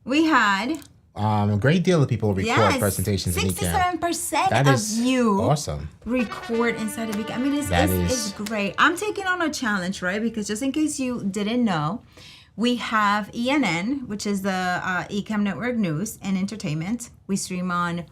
We had a great deal of people record presentations in Ecamm. 67% of you awesome. Record inside of Ecamm. I mean, it's great. I'm taking on a challenge, right? Because just in case you didn't know, we have ENN, which is the Ecamm Network News and Entertainment. We stream on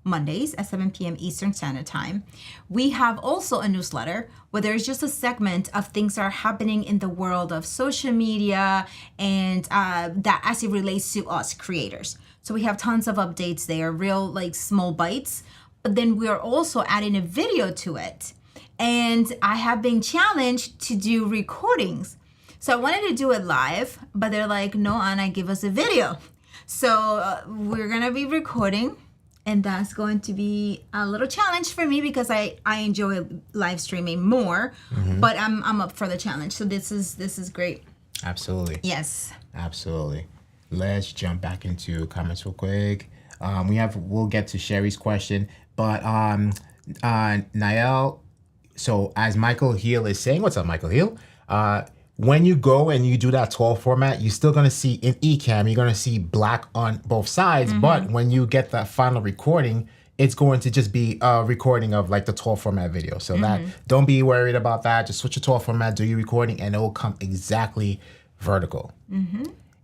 Mondays at 7 p.m. Eastern Standard Time. We have also a newsletter where there's just a segment of things that are happening in the world of social media and that as it relates to us creators. So we have tons of updates there, real like small bites. But then we're also adding a video to it. And I have been challenged to do recordings. So I wanted to do it live, but they're like, no, Anna, give us a video. So we're going to be recording, and that's going to be a little challenge for me because I enjoy live streaming more, but I'm up for the challenge. So this is great. Absolutely. Yes. Absolutely. Let's jump back into comments real quick. We'll get to Sherry's question, but Nael, so as Michael Heel is saying, what's up, Michael Heel? When you go and you do that tall format, you're still going to see in Ecamm, you're going to see black on both sides. But when you get that final recording, it's going to just be a recording of like the tall format video. So that don't be worried about that. Just switch your tall format, do your recording, and it will come exactly vertical.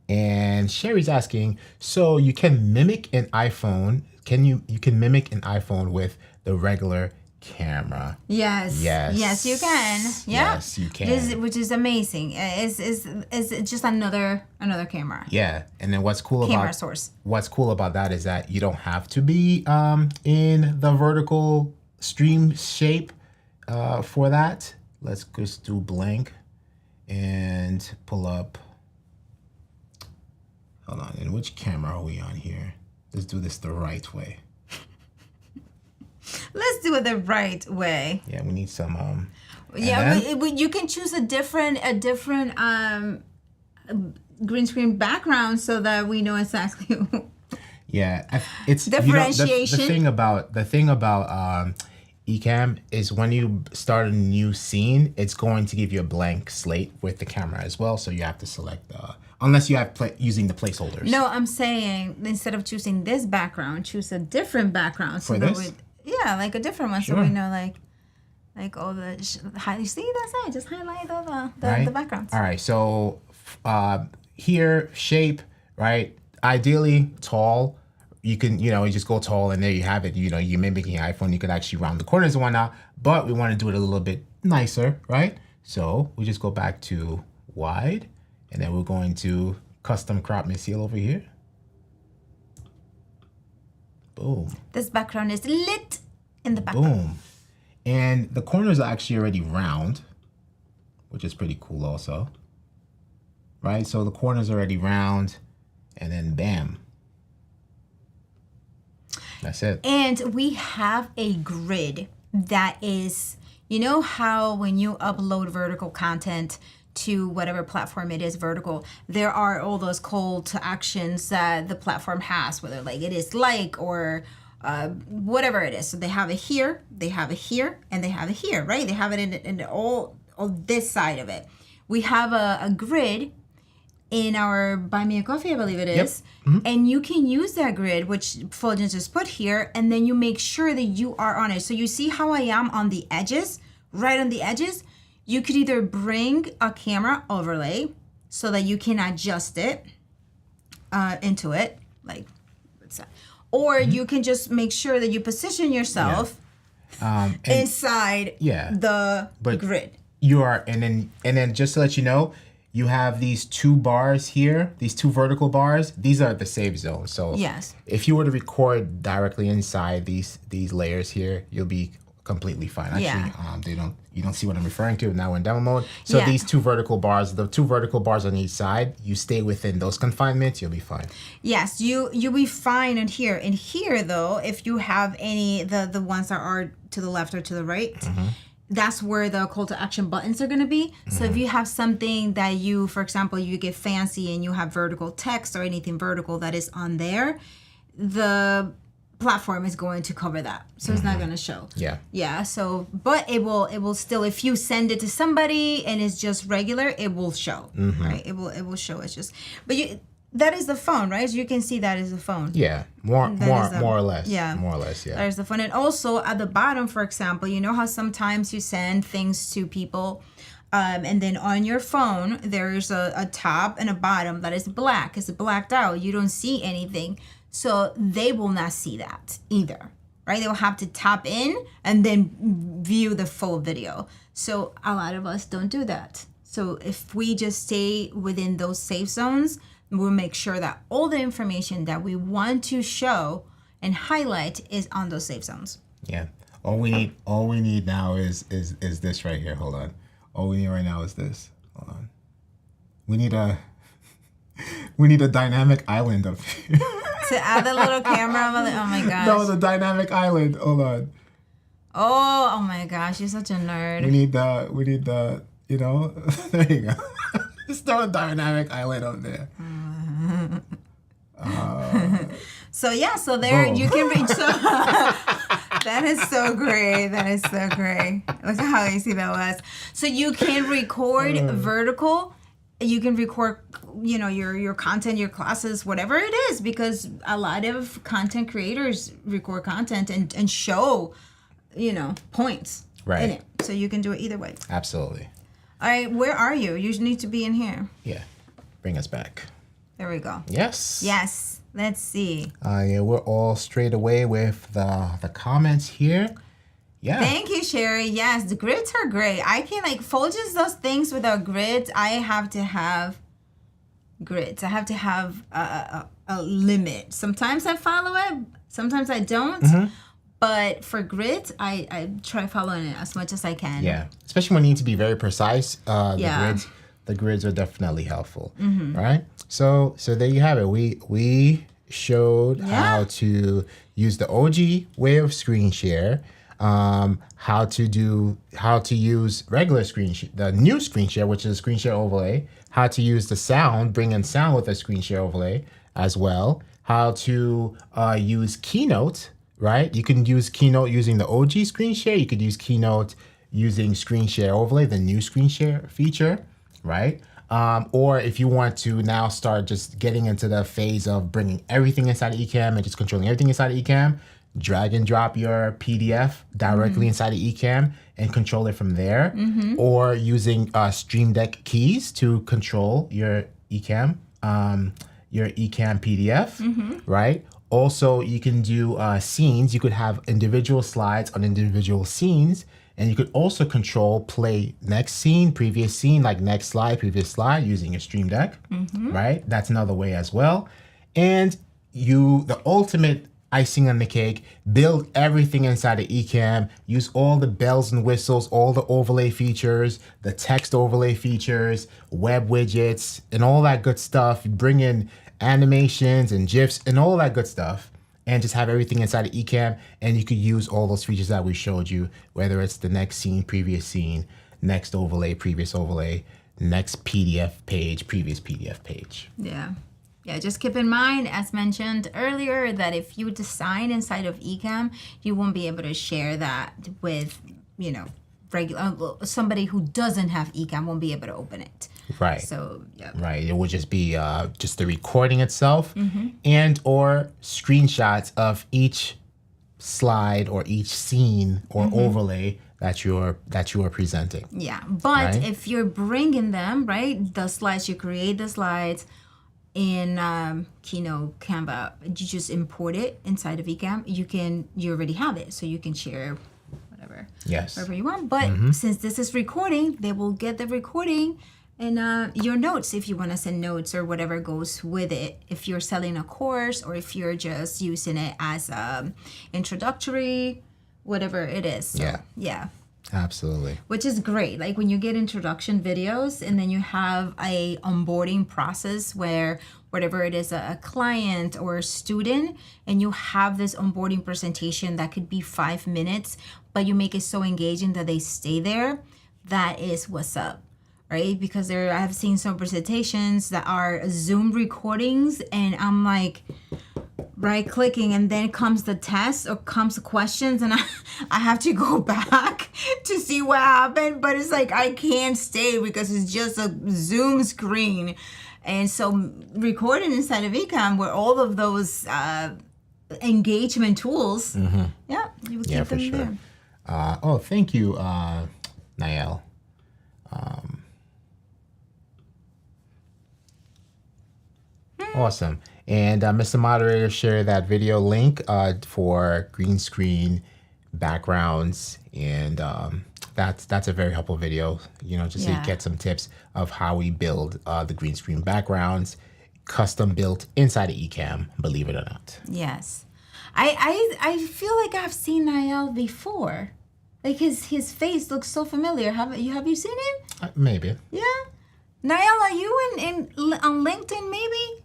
And Sherry's asking, so you can mimic an iPhone. You can mimic an iPhone with the regular camera. Yes, you can. Yeah. Yes, you can. Which is amazing. It's just another camera. Yeah, and then what's cool source. What's cool about that is that you don't have to be in the vertical stream shape for that. Let's just do blank and pull up. Hold on, and which camera are we on here? Let's do this the right way. Let's do it the right way. Yeah, we need some. You can choose a different green screen background so that we know exactly. Yeah, it's differentiation. The thing about Ecamm is when you start a new scene, it's going to give you a blank slate with the camera as well. So you have to select, unless you have using the placeholders. No, I'm saying instead of choosing this background, choose a different background. So For that this? yeah, like a different one. Sure. So we know like all the, you see, that's it. Just highlight all the backgrounds. All right. So here, shape, right? Ideally tall. You can, you just go tall and there you have it. You're mimicking iPhone. You could actually round the corners and whatnot, but we want to do it a little bit nicer, right? So we just go back to wide and then we're going to custom crop and seal over here. Boom. This background is lit in the background. Boom. And the corners are actually already round, which is pretty cool also, right? So the corners are already round and then bam. That's it. And we have a grid that is, you know how when you upload vertical content to whatever platform it is vertical, there are all those call to actions that the platform has, whether like it is like or whatever it is. So they have it here, they have it here, and they have it here, right? They have it in all this side of it. We have a grid in our Buy Me a Coffee, I believe it is. Yep. Mm-hmm. And you can use that grid, which Fuljens just put here, and then you make sure that you are on it. So you see how I am on the edges, right on the edges? You could either bring a camera overlay so that you can adjust it into it, like, what's that? Or you can just make sure that you position yourself inside the grid. You are, and then just to let you know, you have these two bars here, these two vertical bars. These are the save zones. So yes, if you were to record directly inside these layers here, you'll be completely fine. Actually, you don't see what I'm referring to now in demo mode. So these two vertical bars, the two vertical bars on each side, you stay within those confinements, you'll be fine. Yes, you'll be fine in here. In here though, if you have any the ones that are to the left or to the right. Mm-hmm. That's where the call to action buttons are going to be. So if you have something that you, for example, you get fancy and you have vertical text or anything vertical that is on there, the platform is going to cover that. So it's not going to show. Yeah. So, but it will still, if you send it to somebody and it's just regular, it will show, right? It will show. It's just, but that is the phone, right? So you can see that is the phone. Yeah, more or less. Yeah, more or less. Yeah, there's the phone, and also at the bottom, for example, you know how sometimes you send things to people, and then on your phone there's a top and a bottom that is black. It's blacked out. You don't see anything, so they will not see that either, right? They will have to tap in and then view the full video. So a lot of us don't do that. So if we just stay within those safe zones, we'll make sure that all the information that we want to show and highlight is on those safe zones. Yeah. All we need now is this right here. Hold on. All we need right now is this. Hold on. We need a dynamic island up here. To add the little camera. Oh my gosh. No, the dynamic island. Hold on. Oh my gosh, you're such a nerd. We need the there you go. Just throw a dynamic island up there. So there boom. You can reach. So that is so great. That is so great. Look how easy that was. So you can record vertical. You can record, your content, your classes, whatever it is, because a lot of content creators record content and show, points in it. So you can do it either way. Absolutely. All right, where are you? You need to be in here. Yeah, bring us back. There we go. Yes. Let's see. We're all straight away with the comments here. Yeah. Thank you, Sherry. Yes, the grids are great. I can Fuljens does things without grids. I have to have grids. I have to have a limit. Sometimes I follow it. Sometimes I don't. Mm-hmm. But for grids, I try following it as much as I can. Yeah, especially when you need to be very precise. The grids are definitely helpful, right? So there you have it. We showed how to use the OG way of screen share, how to use regular screen share, the new screen share, which is a screen share overlay, how to use the sound, bring in sound with a screen share overlay as well, how to use Keynote right? You can use Keynote using the OG screen share. You could use Keynote using screen share overlay, the new screen share feature, right? Or if you want to now start just getting into the phase of bringing everything inside of Ecamm and just controlling everything inside of Ecamm, drag and drop your PDF directly inside of Ecamm and control it from there. Or using Stream Deck keys to control your Ecamm PDF, right? Also, you can do scenes. You could have individual slides on individual scenes, and you could also control play next scene, previous scene, like next slide, previous slide, using your Stream Deck, right? That's another way as well. And the ultimate icing on the cake, build everything inside of Ecamm, use all the bells and whistles, all the overlay features, the text overlay features, web widgets, and all that good stuff. You bring in animations and GIFs and all that good stuff, and just have everything inside of Ecamm, and you could use all those features that we showed you, whether it's the next scene, previous scene, next overlay, previous overlay, next PDF page, previous PDF page. Yeah, just keep in mind, as mentioned earlier, that if you design inside of Ecamm, you won't be able to share that with, regular somebody who doesn't have Ecamm won't be able to open it. Right. So, yeah. Right. It would just be just the recording itself and or screenshots of each slide or each scene or overlay that you're presenting. Yeah. But right? if you're bringing them, right, the slides, you create the slides in Keynote, Canva, you just import it inside of Ecamm. You already have it, so you can share whatever you want. But since this is recording, they will get the recording and your notes if you want to send notes or whatever goes with it. If you're selling a course or if you're just using it as introductory, whatever it is. So, yeah. Absolutely. Which is great. Like when you get introduction videos and then you have a onboarding process where whatever it is, a client or a student, and you have this onboarding presentation that could be 5 minutes, but you make it so engaging that they stay there. That is what's up, right? Because I have seen some presentations that are Zoom recordings and I'm like, right clicking and then comes the test or comes the questions and I have to go back to see what happened, but it's like I can't stay because it's just a Zoom screen. And so recording inside of Ecamm where all of those engagement tools, you will keep them sure. there. Thank you, Nael. Awesome. And Mr. Moderator, share that video link for green screen backgrounds. And that's a very helpful video, just so you get some tips of how we build the green screen backgrounds, custom built inside of Ecamm, believe it or not. Yes. I feel like I've seen Nael before. Like his face looks so familiar. Have you seen him? Maybe. Yeah. Nael, are you on LinkedIn maybe?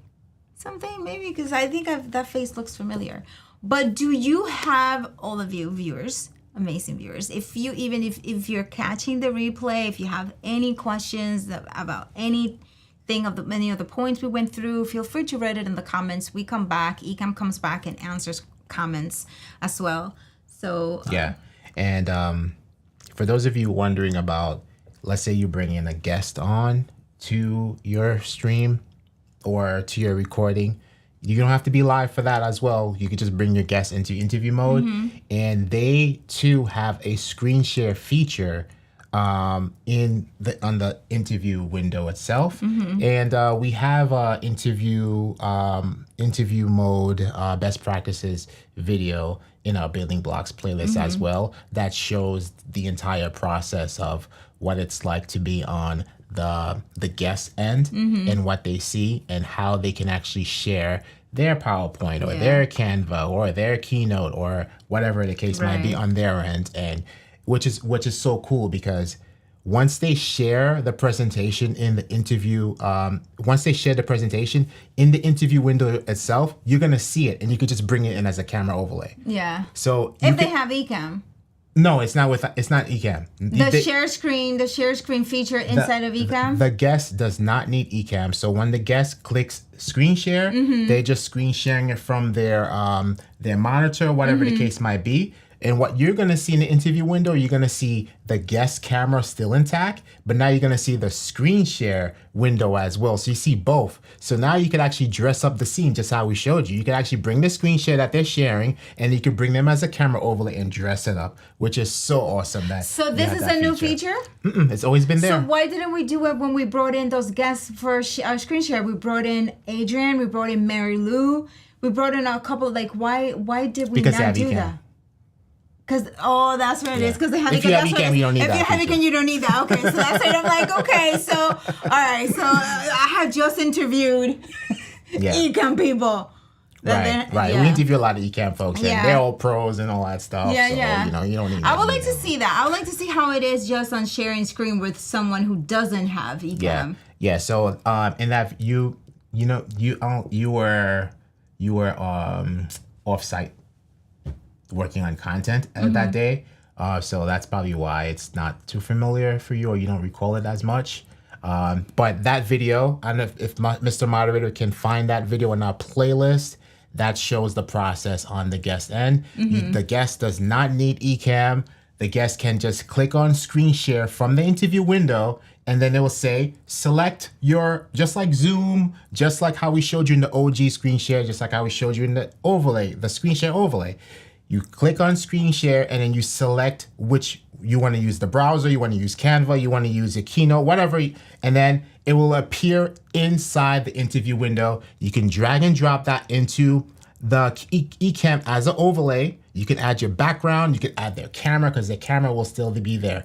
Something maybe, because I think that face looks familiar. But do you have, all of you viewers, amazing viewers, if you're catching the replay, if you have any questions about anything of many of the points we went through, feel free to write it in the comments. We come back, Ecamm comes back and answers comments as well. So and for those of you wondering about, let's say you bring in a guest on to your stream or to your recording, you don't have to be live for that as well. You could just bring your guests into interview mode, and they too have a screen share feature on the interview window itself. And we have interview mode best practices video in our Building Blocks playlist as well, that shows the entire process of what it's like to be on the guest end and what they see and how they can actually share their PowerPoint or their Canva or their Keynote or whatever the case might be on their end, and which is so cool because once they share the presentation in the interview, window itself, you're gonna see it and you could just bring it in as a camera overlay. Yeah. So if they have Ecamm. No, it's not Ecamm. The share screen feature inside of Ecamm? The guest does not need Ecamm. So when the guest clicks screen share, they just screen sharing it from their monitor, whatever the case might be. And what you're going to see in the interview window, you're going to see the guest camera still intact, but now you're going to see the screen share window as well. So you see both. So now you can actually dress up the scene just how we showed you. You can actually bring the screen share that they're sharing, and you can bring them as a camera overlay and dress it up, which is so awesome. So this is a new feature? It's always been there. So why didn't we do it when we brought in those guests for our screen share? We brought in Adrian, we brought in Mary Lou, we brought in a couple, like why did we not do that? Because that's what it is. Because they have if you have Ecamm, you don't need that. If you have Ecamm, you don't need that. Okay, so that's it. I'm like, okay, so all right. So I had just interviewed Ecamm people. Right. We interview a lot of Ecamm folks, and they're all pros and all that stuff. Yeah, so, you don't need. I would like to see that. I would like to see how it is just on sharing screen with someone who doesn't have Ecamm. Yeah. So in that you were off-site working on content that day, so that's probably why it's not too familiar for you, or you don't recall it as much. But that video, I don't know if Mr. Moderator can find that video in our playlist. That shows the process on the guest end. The guest does not need Ecamm. The guest can just click on screen share from the interview window, and then it will say select your, just like Zoom, just like how we showed you in the OG screen share, just like how we showed you in the overlay, the screen share overlay. You click on screen share, and then you select which you want to use, the browser, you want to use Canva, you want to use a Keynote, whatever, and then it will appear inside the interview window. You can drag and drop that into the Ecamm as an overlay. You can add your background, you can add their camera, because their camera will still be there.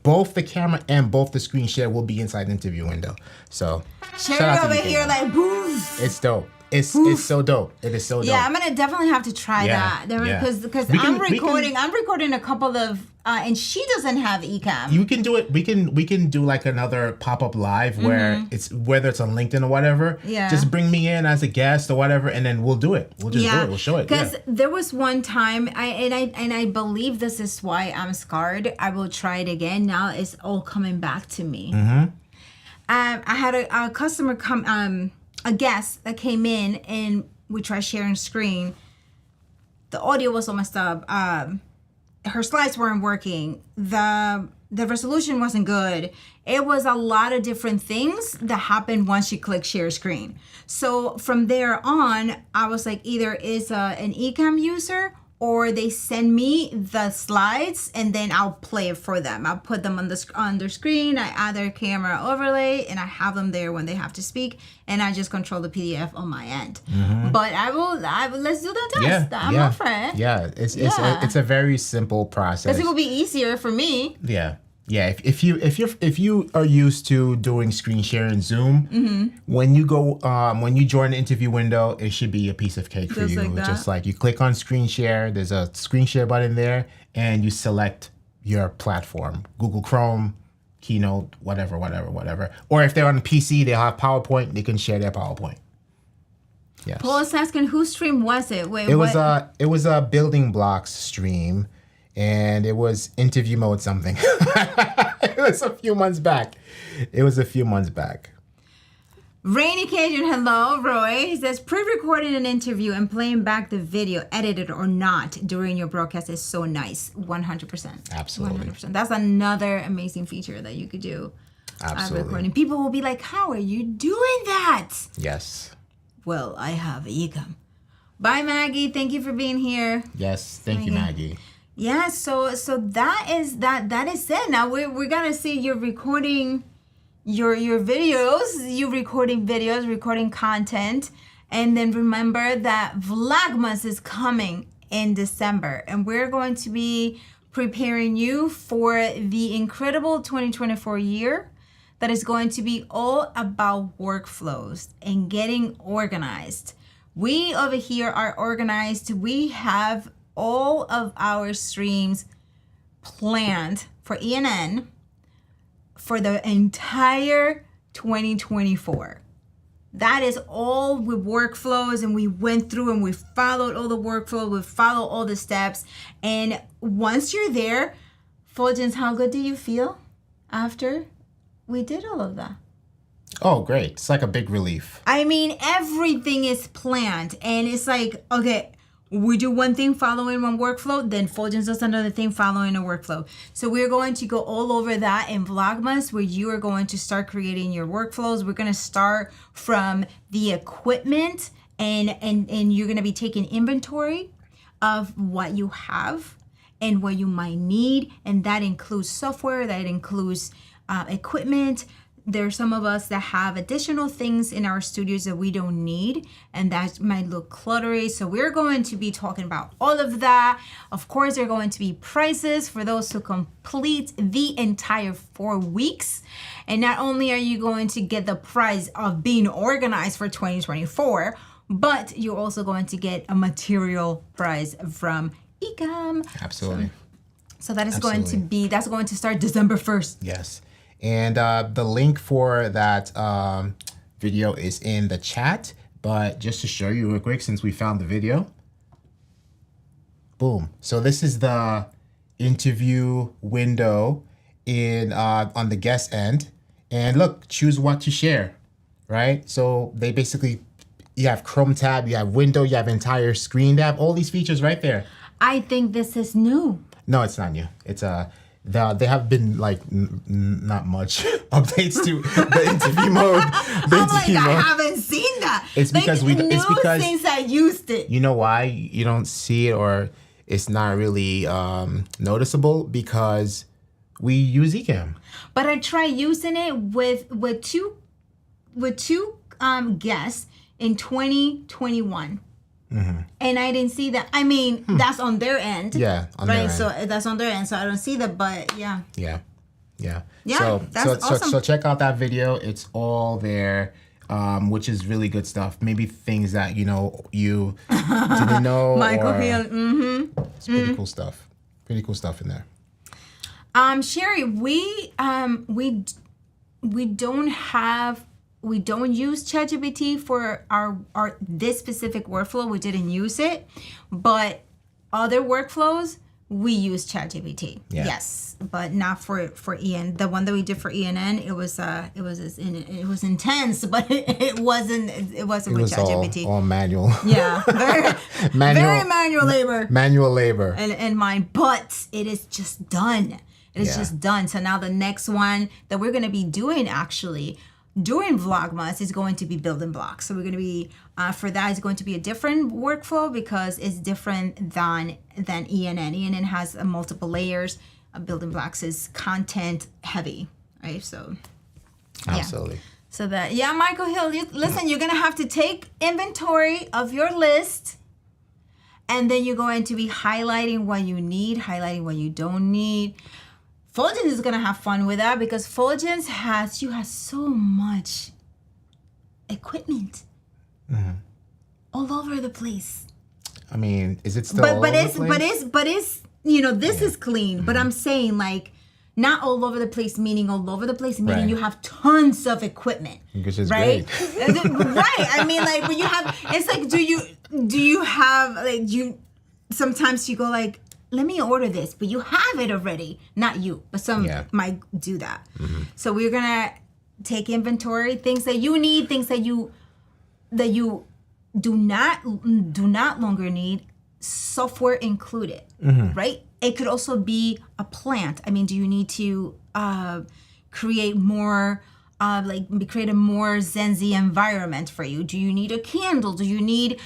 Both the camera and both the screen share will be inside the interview window. So Sherry over here like, boof. It's dope. It's so dope. It is so dope. Yeah, I'm gonna definitely have to try that because I'm recording a couple of and she doesn't have Ecamm. You can do it. We can do like another pop-up live where it's whether it's on LinkedIn or whatever. Yeah. Just bring me in as a guest or whatever, and then we'll do it. We'll just do it. We'll show it. Because there was one time I believe this is why I'm scarred. I will try it again. Now it's all coming back to me. I had a customer come a guest that came in, and we tried sharing screen. The audio was all messed up. Her slides weren't working. The resolution wasn't good. It was a lot of different things that happened once she clicked share screen. So from there on, I was like, either is an Ecamm user, or they send me the slides and then I'll play it for them. I'll put them on their screen. I add their camera overlay, and I have them there when they have to speak, and I just control the PDF on my end. But I will let's do that test. I'm up for it. Yeah, it's a very simple process. Because it will be easier for me. Yeah, if you are used to doing screen share in Zoom, when you join the interview window, it should be a piece of cake for you. Like that. Just like you click on screen share, there's a screen share button there, and you select your platform, Google Chrome, Keynote, whatever. Or if they're on a PC, they'll have PowerPoint, they can share their PowerPoint. Yes. Paul is asking, whose stream was it? Wait, it was a BuildingBlocks stream. And it was interview mode something. It was a few months back. Rainy Cajun, hello, Roy. He says, pre-recording an interview and playing back the video, edited or not, during your broadcast is so nice. 100%. Absolutely. 100%. That's another amazing feature that you could do. Absolutely. Recording. People will be like, how are you doing that? Yes. Well, I have Ecamm. Bye, Maggie. Thank you for being here. Yes. Thank you, Maggie. Yeah, so that is it. Now we're gonna see you're recording your videos, recording content, and then remember that Vlogmas is coming in December, and we're going to be preparing you for the incredible 2024 year that is going to be all about workflows and getting organized. We over here are organized. We have all of our streams planned for ENN for the entire 2024. That is all with workflows, and we went through and we followed all the workflow, we followed all the steps. And once you're there, Fuljens, how good do you feel after we did all of that? Oh, great. It's like a big relief. I mean, everything is planned, and it's like, okay, we do one thing following one workflow, then Fuljens does another thing following a workflow. So we're going to go all over that in Vlogmas, where you are going to start creating your workflows. We're going to start from the equipment, and you're going to be taking inventory of what you have and what you might need. And that includes software, that includes equipment. There are some of us that have additional things in our studios that we don't need, and that might look cluttery. So we're going to be talking about all of that. Of course, there are going to be prices for those who complete the entire 4 weeks. And not only are you going to get the prize of being organized for 2024, but you're also going to get a material prize from Ecamm. Absolutely. So that is going to be, that's going to start December 1st. Yes. And the link for that video is in the chat. But just to show you real quick, since we found the video. Boom. So this is the interview window in on the guest end. And look, choose what to share, right? So they basically, you have Chrome tab, you have window, you have entire screen. They have all these features right there. I think this is new. No, it's not new. It's they have been like not much updates to the interview mode. I haven't seen that. It's because it's because since I used it. You know why you don't see it, or it's not really noticeable, because we use Ecamm. But I tried using it with two guests in 2021. Mm-hmm. And I didn't see that. I mean, that's on their end. Yeah, on their end. So that's on their end. So I don't see that, but yeah. Yeah. Yeah, that's awesome. So check out that video. It's all there, which is really good stuff. Maybe things that you didn't know. Michael Hill. Mm-hmm. It's pretty cool stuff. Pretty cool stuff in there. Sherry, we don't use ChatGPT for our this specific workflow. We didn't use it, but other workflows we use ChatGPT. Yeah. Yes, but not for EN. The one that we did for ENN, it was intense, but it wasn't with ChatGPT. All manual. Yeah, very manual labor. Manual labor. And mine, but it is just done. It is just done. So now the next one that we're going to be doing actually during Vlogmas is going to be BuildingBlocks. So we're going to be, for that is going to be a different workflow because it's different than ENN. ENN has multiple layers. BuildingBlocks is content heavy, right? So, absolutely. Yeah. So that, Michael Hill, listen, you're going to have to take inventory of your list, and then you're going to be highlighting what you need, highlighting what you don't need. Fuljens is gonna have fun with that because Fuljens has so much equipment all over the place. I mean, is it still all over the place? But it's this is clean. But I'm saying like not all over the place, meaning all over the place, meaning you have tons of equipment. Which is right? great. Right. I mean, like when you have, it's like, do you have like sometimes you go like, let me order this, but you have it already. Not you, but some might do that. Mm-hmm. So we're gonna take inventory, things that you need, things that you do not longer need, software included, right? It could also be a plant. I mean, do you need to create more? Create a more Zenzy environment for you? Do you need a candle? Do you need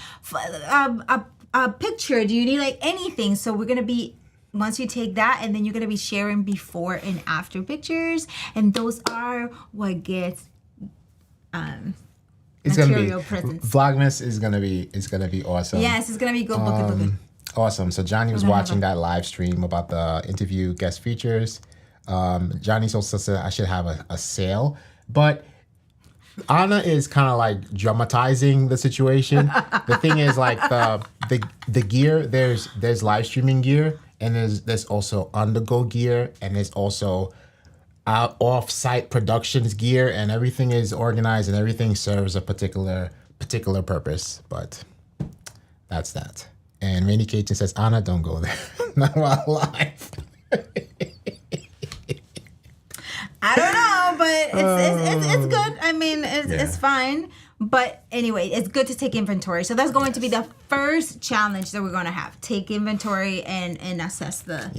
a picture? Do you need like anything? So we're gonna be, once you take that, and then you're gonna be sharing before and after pictures, and those are what gets material presents. Vlogmas is gonna be awesome. Yes, it's gonna be good. Awesome. So Johnny was watching that live stream about the interview guest features. Johnny's also said I should have a sale, but Anna is kind of like dramatizing the situation. The thing is, like the gear, there's live streaming gear, and there's also on-the-go gear, and there's also off-site productions gear, and everything is organized and everything serves a particular purpose. But that's that. And Rainy Kitchen says, Anna, don't go there. Not while live. I don't know, but it's good. I mean, it's fine. But anyway, it's good to take inventory. So that's going to be the first challenge that we're going to have. Take inventory and assess the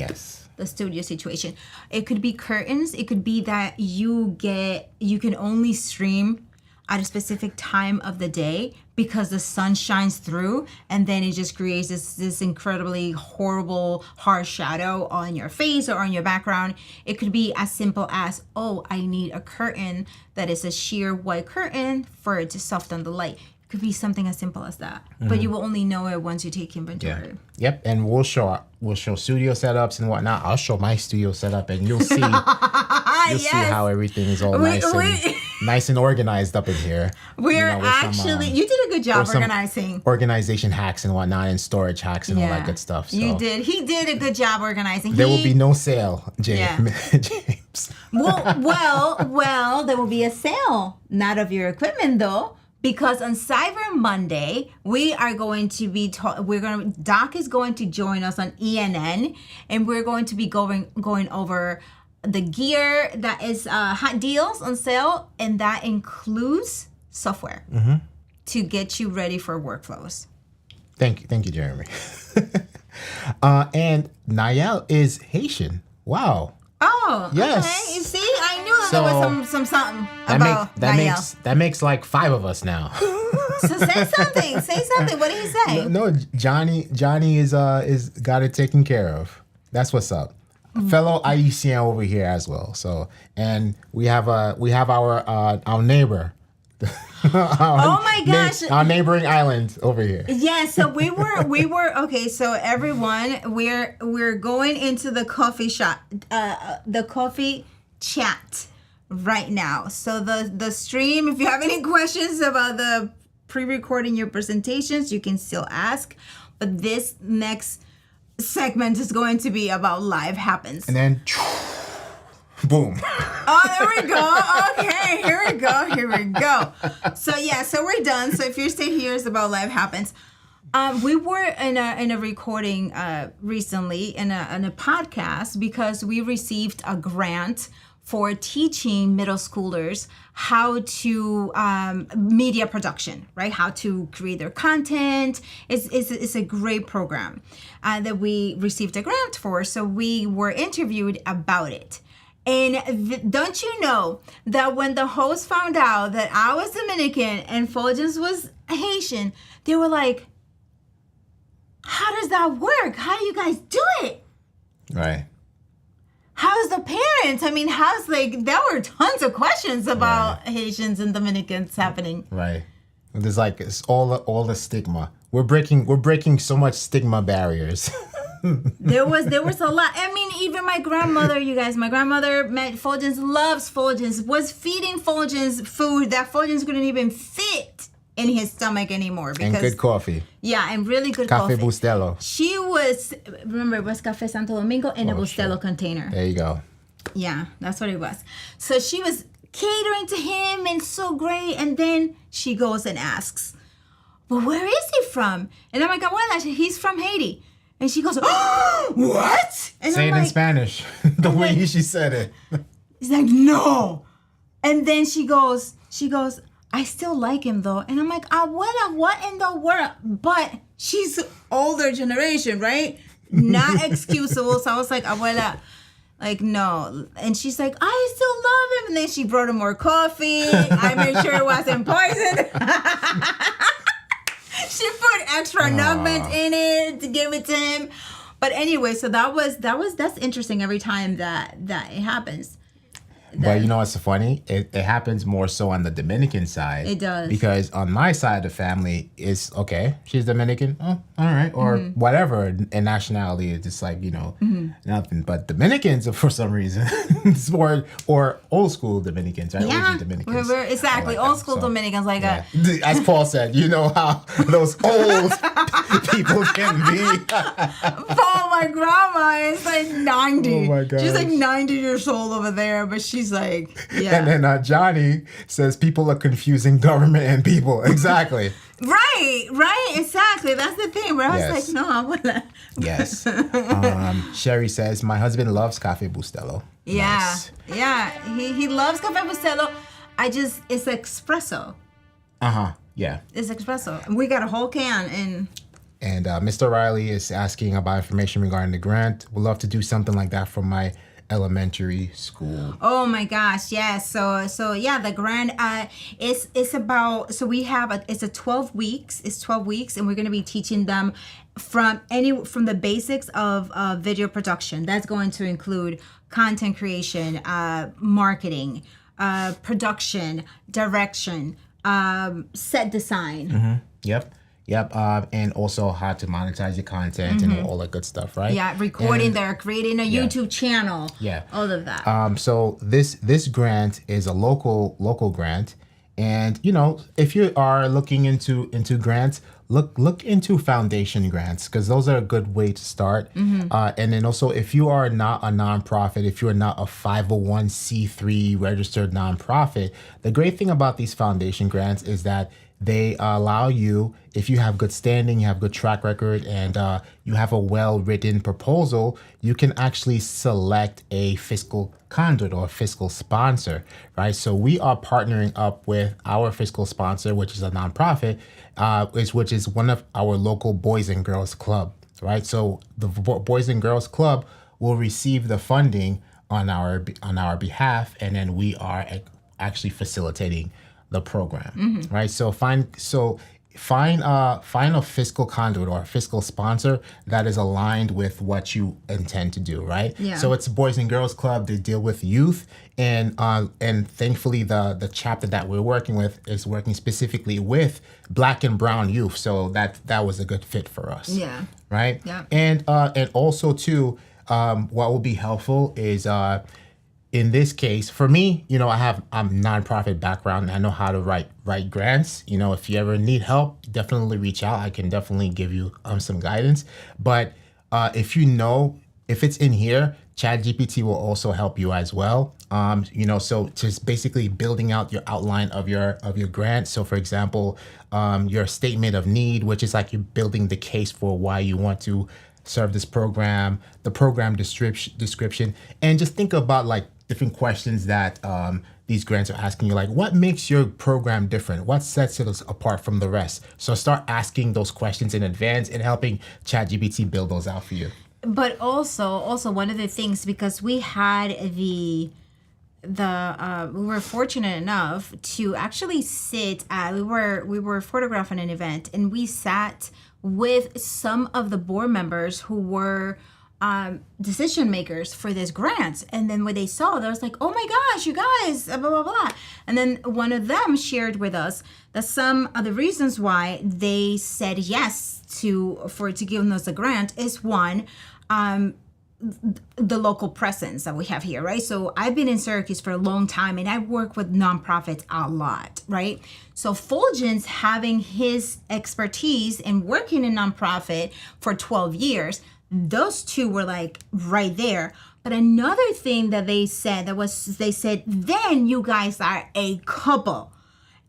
studio situation. It could be curtains. It could be that you can only stream at a specific time of the day because the sun shines through, and then it just creates this incredibly horrible harsh shadow on your face or on your background. It could be as simple as, oh, I need a curtain that is a sheer white curtain for it to soften the light. It could be something as simple as that. But you will only know it once you take inventory. Yeah. Yep, and we'll show studio setups and whatnot. I'll show my studio setup, and you'll see see how everything is all nice and organized up in here. We're actually you did a good job organizing. Organization hacks and whatnot, and storage hacks and all that good stuff. So. You did. He did a good job organizing. There will be no sale, James. Well, there will be a sale, not of your equipment though. Because on Cyber Monday, we are going to be Doc is going to join us on ENN, and we're going to be going over the gear that is hot deals on sale, and that includes software to get you ready for workflows. Thank you, Jeremy. And Nayel is Haitian. Wow. Oh, yes. Okay. You see, I knew that there was some something about that makes like 5 of us now. So say something. Say something. What did he say? No, Johnny is got it taken care of. That's what's up. Fellow IUCN over here as well. So, and we have our neighbor. Oh my gosh! Our neighboring island over here. Yeah, so we were okay. So everyone, we're going into the coffee shop, the coffee chat right now. So the stream. If you have any questions about the pre-recording your presentations, you can still ask. But this next segment is going to be about live happens. And then. Boom. Oh, there we go. Okay, here we go. So we're done. So if you're still here, it's about live happens. We were in a recording recently in a podcast because we received a grant for teaching middle schoolers how to media production, right? How to create their content. It's a great program that we received a grant for. So we were interviewed about it. And don't you know that when the host found out that I was Dominican and Fuljens was Haitian, they were like, how does that work? How do you guys do it? Right. How's the parents? I mean, there were tons of questions about Haitians and Dominicans happening. Right. There's it's all the stigma. We're breaking so much stigma barriers. There was a lot. I mean, even my grandmother, you guys, my grandmother met Fuljens, loves Fuljens, was feeding Fuljens food that Fuljens couldn't even fit in his stomach anymore. Because, and good coffee. Yeah, and really good coffee. Café Bustelo. She was, remember, it was Café Santo Domingo in a Bustelo container. There you go. Yeah, that's what it was. So she was catering to him and so great. And then she goes and asks, well, where is he from? And I'm like, well, he's from Haiti. And she goes, oh, what? And say it in Spanish, the way she said it. He's like, no. And then she goes, I still like him though. And I'm like, abuela, what in the world? But she's older generation, right? Not excusable. So I was like, abuela, like, no. And she's like, I still love him. And then she brought him more coffee. I made sure it wasn't poison. She put extra nugget in it to give it to him. But anyway, so that's interesting every time that it happens. But you know what's so funny? It happens more so on the Dominican side. It does. Because on my side of the family, it's okay, she's Dominican, oh, all right. Or whatever in nationality, it's just like, nothing. But Dominicans, for some reason, or old school Dominicans, right? Yeah, OG Dominicans. Exactly. Old school Dominicans, like as Paul said, you know how those old people can be. Oh, my grandma is like 90. Oh my She's like gosh. 90 years old over there, but she's like, yeah. And then Johnny says people are confusing government and people. Exactly. Right, exactly. That's the thing. Where I was Yes. like, no, I wanna. Yes. Sherry says, my husband loves Cafe Bustelo. Yeah, Nice. yeah. He loves Cafe Bustelo. It's espresso. Yeah. It's espresso. And we got a whole can and. And Mr. Riley is asking about information regarding the grant. Would love to do something like that for my elementary school. Oh my gosh, yes. So yeah, the grant it's about, so we have it's 12 weeks. It's 12 weeks, and we're going to be teaching them from the basics of video production. That's going to include content creation, marketing, production, direction, set design. Yep. And also how to monetize your content and all that good stuff, right? Yeah, recording there, creating a YouTube channel. Yeah. All of that. So this grant is a local grant, and if you are looking into grants, look into foundation grants, because those are a good way to start. And then also, if you are not a nonprofit, if you are not a 501c3 registered nonprofit, the great thing about these foundation grants is that they allow you, if you have good standing, you have good track record, and you have a well-written proposal, you can actually select a fiscal conduit or a fiscal sponsor, right? So we are partnering up with our fiscal sponsor, which is a nonprofit, which is one of our local Boys and Girls Club, right? So the Boys and Girls Club will receive the funding on our behalf, and then we are actually facilitating the program, right? So find a fiscal conduit or a fiscal sponsor that is aligned with what you intend to do, right? Yeah. So it's Boys and Girls Club. They deal with youth, and thankfully the chapter that we're working with is working specifically with Black and Brown youth. So that was a good fit for us. Yeah. Right. Yeah. And also too, what will be helpful is in this case, for me, I'm nonprofit background. I know how to write grants. If you ever need help, definitely reach out. I can definitely give you some guidance. But if it's in here, ChatGPT will also help you as well. So just basically building out your outline of your grant. So for example, your statement of need, which is like you're building the case for why you want to serve this program, the program description, and just think about like different questions that these grants are asking you, like what makes your program different? What sets it apart from the rest? So start asking those questions in advance and helping ChatGPT build those out for you. But also one of the things, because we had we were fortunate enough to actually sit at, we were photographing an event, and we sat with some of the board members who were decision makers for this grant. And then when they saw, they was like, oh my gosh, you guys, blah, blah, blah. And then one of them shared with us that some of the reasons why they said yes to give us a grant is one, the local presence that we have here, right? So I've been in Syracuse for a long time, and I work with nonprofits a lot, right? So Fuljens, having his expertise in working in nonprofit for 12 years, those two were like right there. But another thing that they said then you guys are a couple,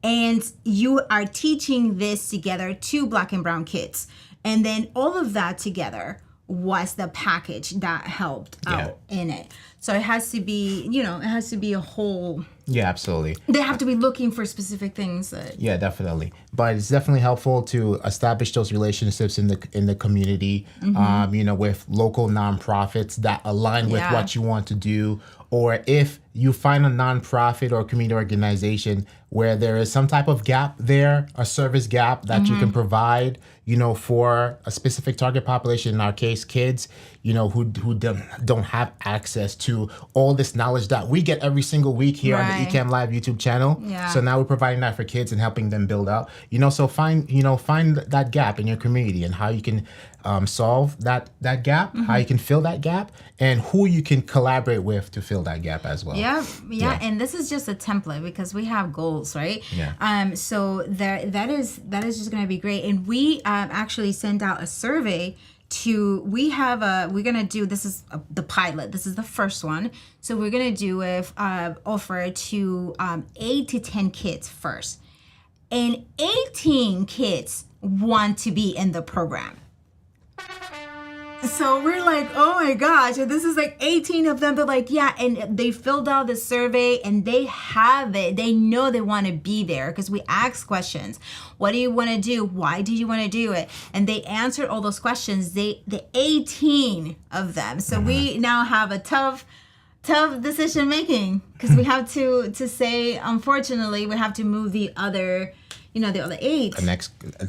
and you are teaching this together to Black and Brown kids. And then all of that together was the package that helped out in it. So it has to be, a whole. Yeah, absolutely. They have to be looking for specific things. Yeah, definitely. But it's definitely helpful to establish those relationships in the community, with local nonprofits that align with what you want to do. Or if you find a nonprofit or community organization where there is some type of gap there, a service gap that you can provide, for a specific target population, in our case, kids, who don't have access to all this knowledge that we get every single week here on the Ecamm Live YouTube channel. Yeah. So now we're providing that for kids and helping them build out. So find that gap in your community and how you can solve that gap, how you can fill that gap, and who you can collaborate with to fill that gap as well. Yeah. And this is just a template because we have goals, right? Yeah. So that is just going to be great. And we actually sent out a survey we're going to do, this is the pilot. This is the first one. So we're going to do offer to 8 to 10 kids first. And 18 kids want to be in the program. So we're like, oh my gosh, and this is like 18 of them. They're like, yeah, and they filled out the survey and they have it. They know they want to be there because we asked questions. What do you want to do? Why do you want to do it? And they answered all those questions. The 18 of them. So we now have a tough decision making because we have to say, unfortunately, we have to move the other 8.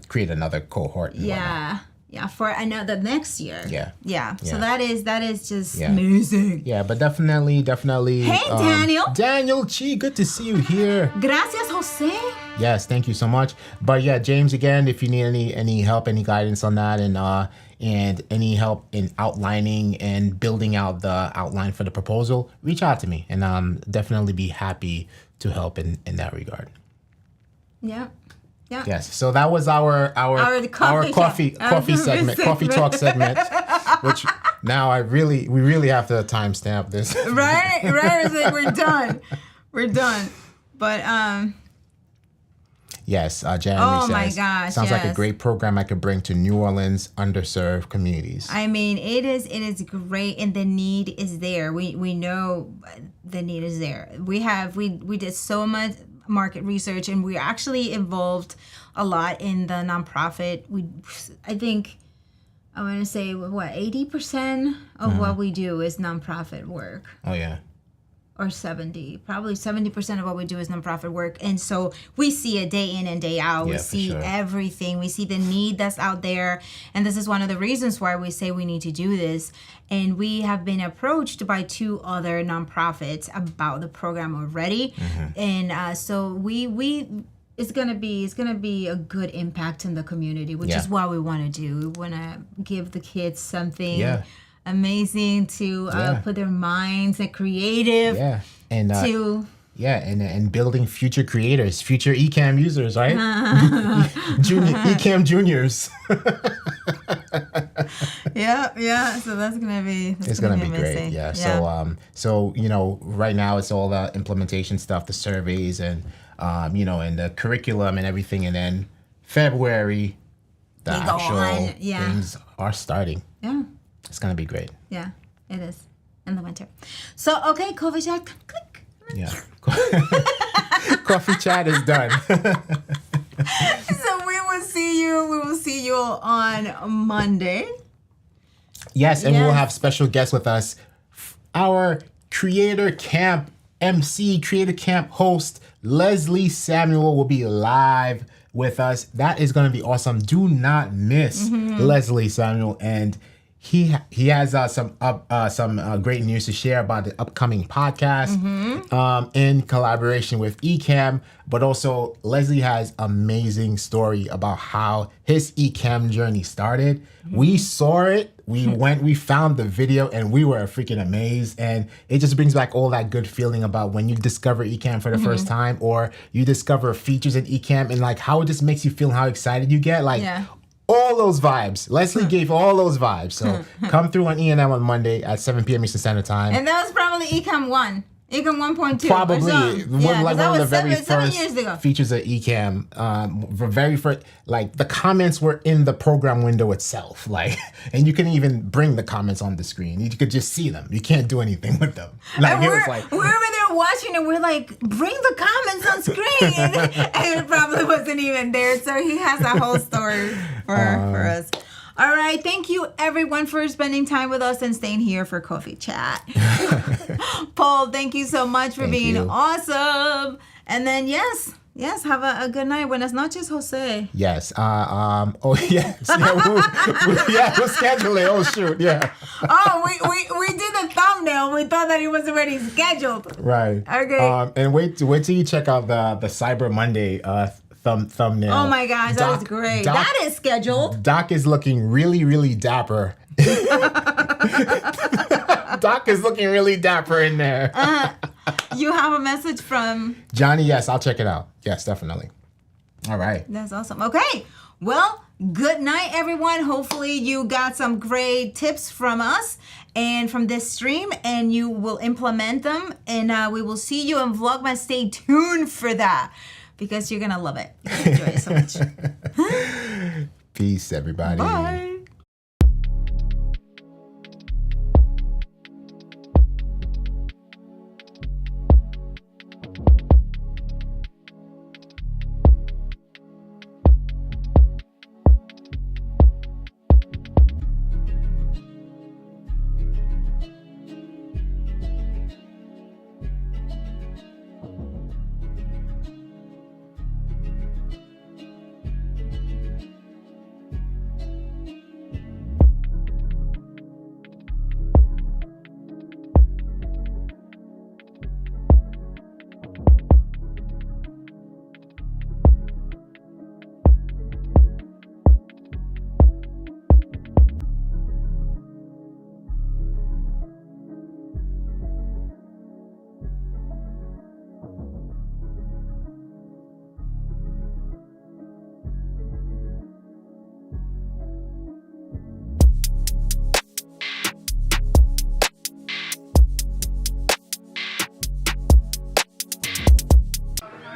Create another cohort. Yeah. Yeah, for another next year. Yeah. So that is just amazing. Yeah, but definitely. Hey, Daniel. Daniel Chi, good to see you here. Gracias, Jose. Yes, thank you so much. But yeah, James, again, if you need any help, any guidance on that, and any help in outlining and building out the outline for the proposal, reach out to me, and definitely be happy to help in that regard. Yeah. Yeah. Yes. So that was our coffee segment, coffee talk segment, which now we really have to timestamp this. Right. It's like we're done. But yes, Jeremy says, my gosh, sounds like a great program I could bring to New Orleans underserved communities. I mean, it is great, and the need is there. We know the need is there. We did so much market research, and we're actually involved a lot in the nonprofit. I think I want to say 80% of what we do is nonprofit work. Oh yeah. Or 70 70% of what we do is nonprofit work. And so we see it day in and day out. We see everything. We see the need that's out there. And this is one of the reasons why we say we need to do this. And we have been approached by 2 other nonprofits about the program already. And so it's gonna be a good impact in the community, which is what we want to do. We want to give the kids something amazing to put their minds and creative and and building future creators, future Ecamm users, right? Ecamm juniors. yeah. So that's gonna be great. Yeah. So right now it's all the implementation stuff, the surveys, and and the curriculum and everything, and then February the actual things are starting. Yeah. It's going to be great. Yeah, it is. In the winter. So, okay, coffee chat, click. Yeah. Coffee chat is done. So we will see you on Monday. Yes, and we'll have special guests with us. Our Creator Camp MC, Creator Camp host, Leslie Samuel will be live with us. That is going to be awesome. Do not miss Leslie Samuel, and he has some great news to share about the upcoming podcast in collaboration with Ecamm. But also, Leslie has amazing story about how his Ecamm journey started. We saw it. We found the video, and we were freaking amazed. And it just brings back all that good feeling about when you discover Ecamm for the first time, or you discover features in Ecamm, and like how it just makes you feel, how excited you get. All those vibes. Leslie gave all those vibes. So come through on E&M on Monday at 7 p.m. Eastern Standard Time. And that was probably Ecamm 1. Ecamm 1.2. Probably. One of the very first years ago. features of Ecamm. The very first, the comments were in the program window itself. And you couldn't even bring the comments on the screen. You could just see them. You can't do anything with them. We're over there watching, and we're like, bring the comments on screen. And it probably wasn't even there. So he has a whole story for us. All right. Thank you, everyone, for spending time with us and staying here for Coffee Chat. Paul, thank you so much for being awesome. And then, Yes, have a good night. Buenas noches, Jose. Yes. Oh, yes. We'll schedule it. Oh, shoot. Yeah. Oh, we did the thumbnail. We thought that it was already scheduled. Right. Okay. And wait till you check out the Cyber Monday thumbnail. Oh my gosh, that is great. That is scheduled. Doc is looking really, really dapper. Doc is looking really dapper in there. You have a message from Johnny. Yes, I'll check it out. Yes, definitely. All right. That's awesome. Okay. Well, good night, everyone. Hopefully you got some great tips from us and from this stream, and you will implement them. And we will see you in Vlogmas. Stay tuned for that because you're going to love it. You're gonna enjoy it so much. Peace, everybody. Bye.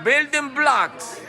Building blocks.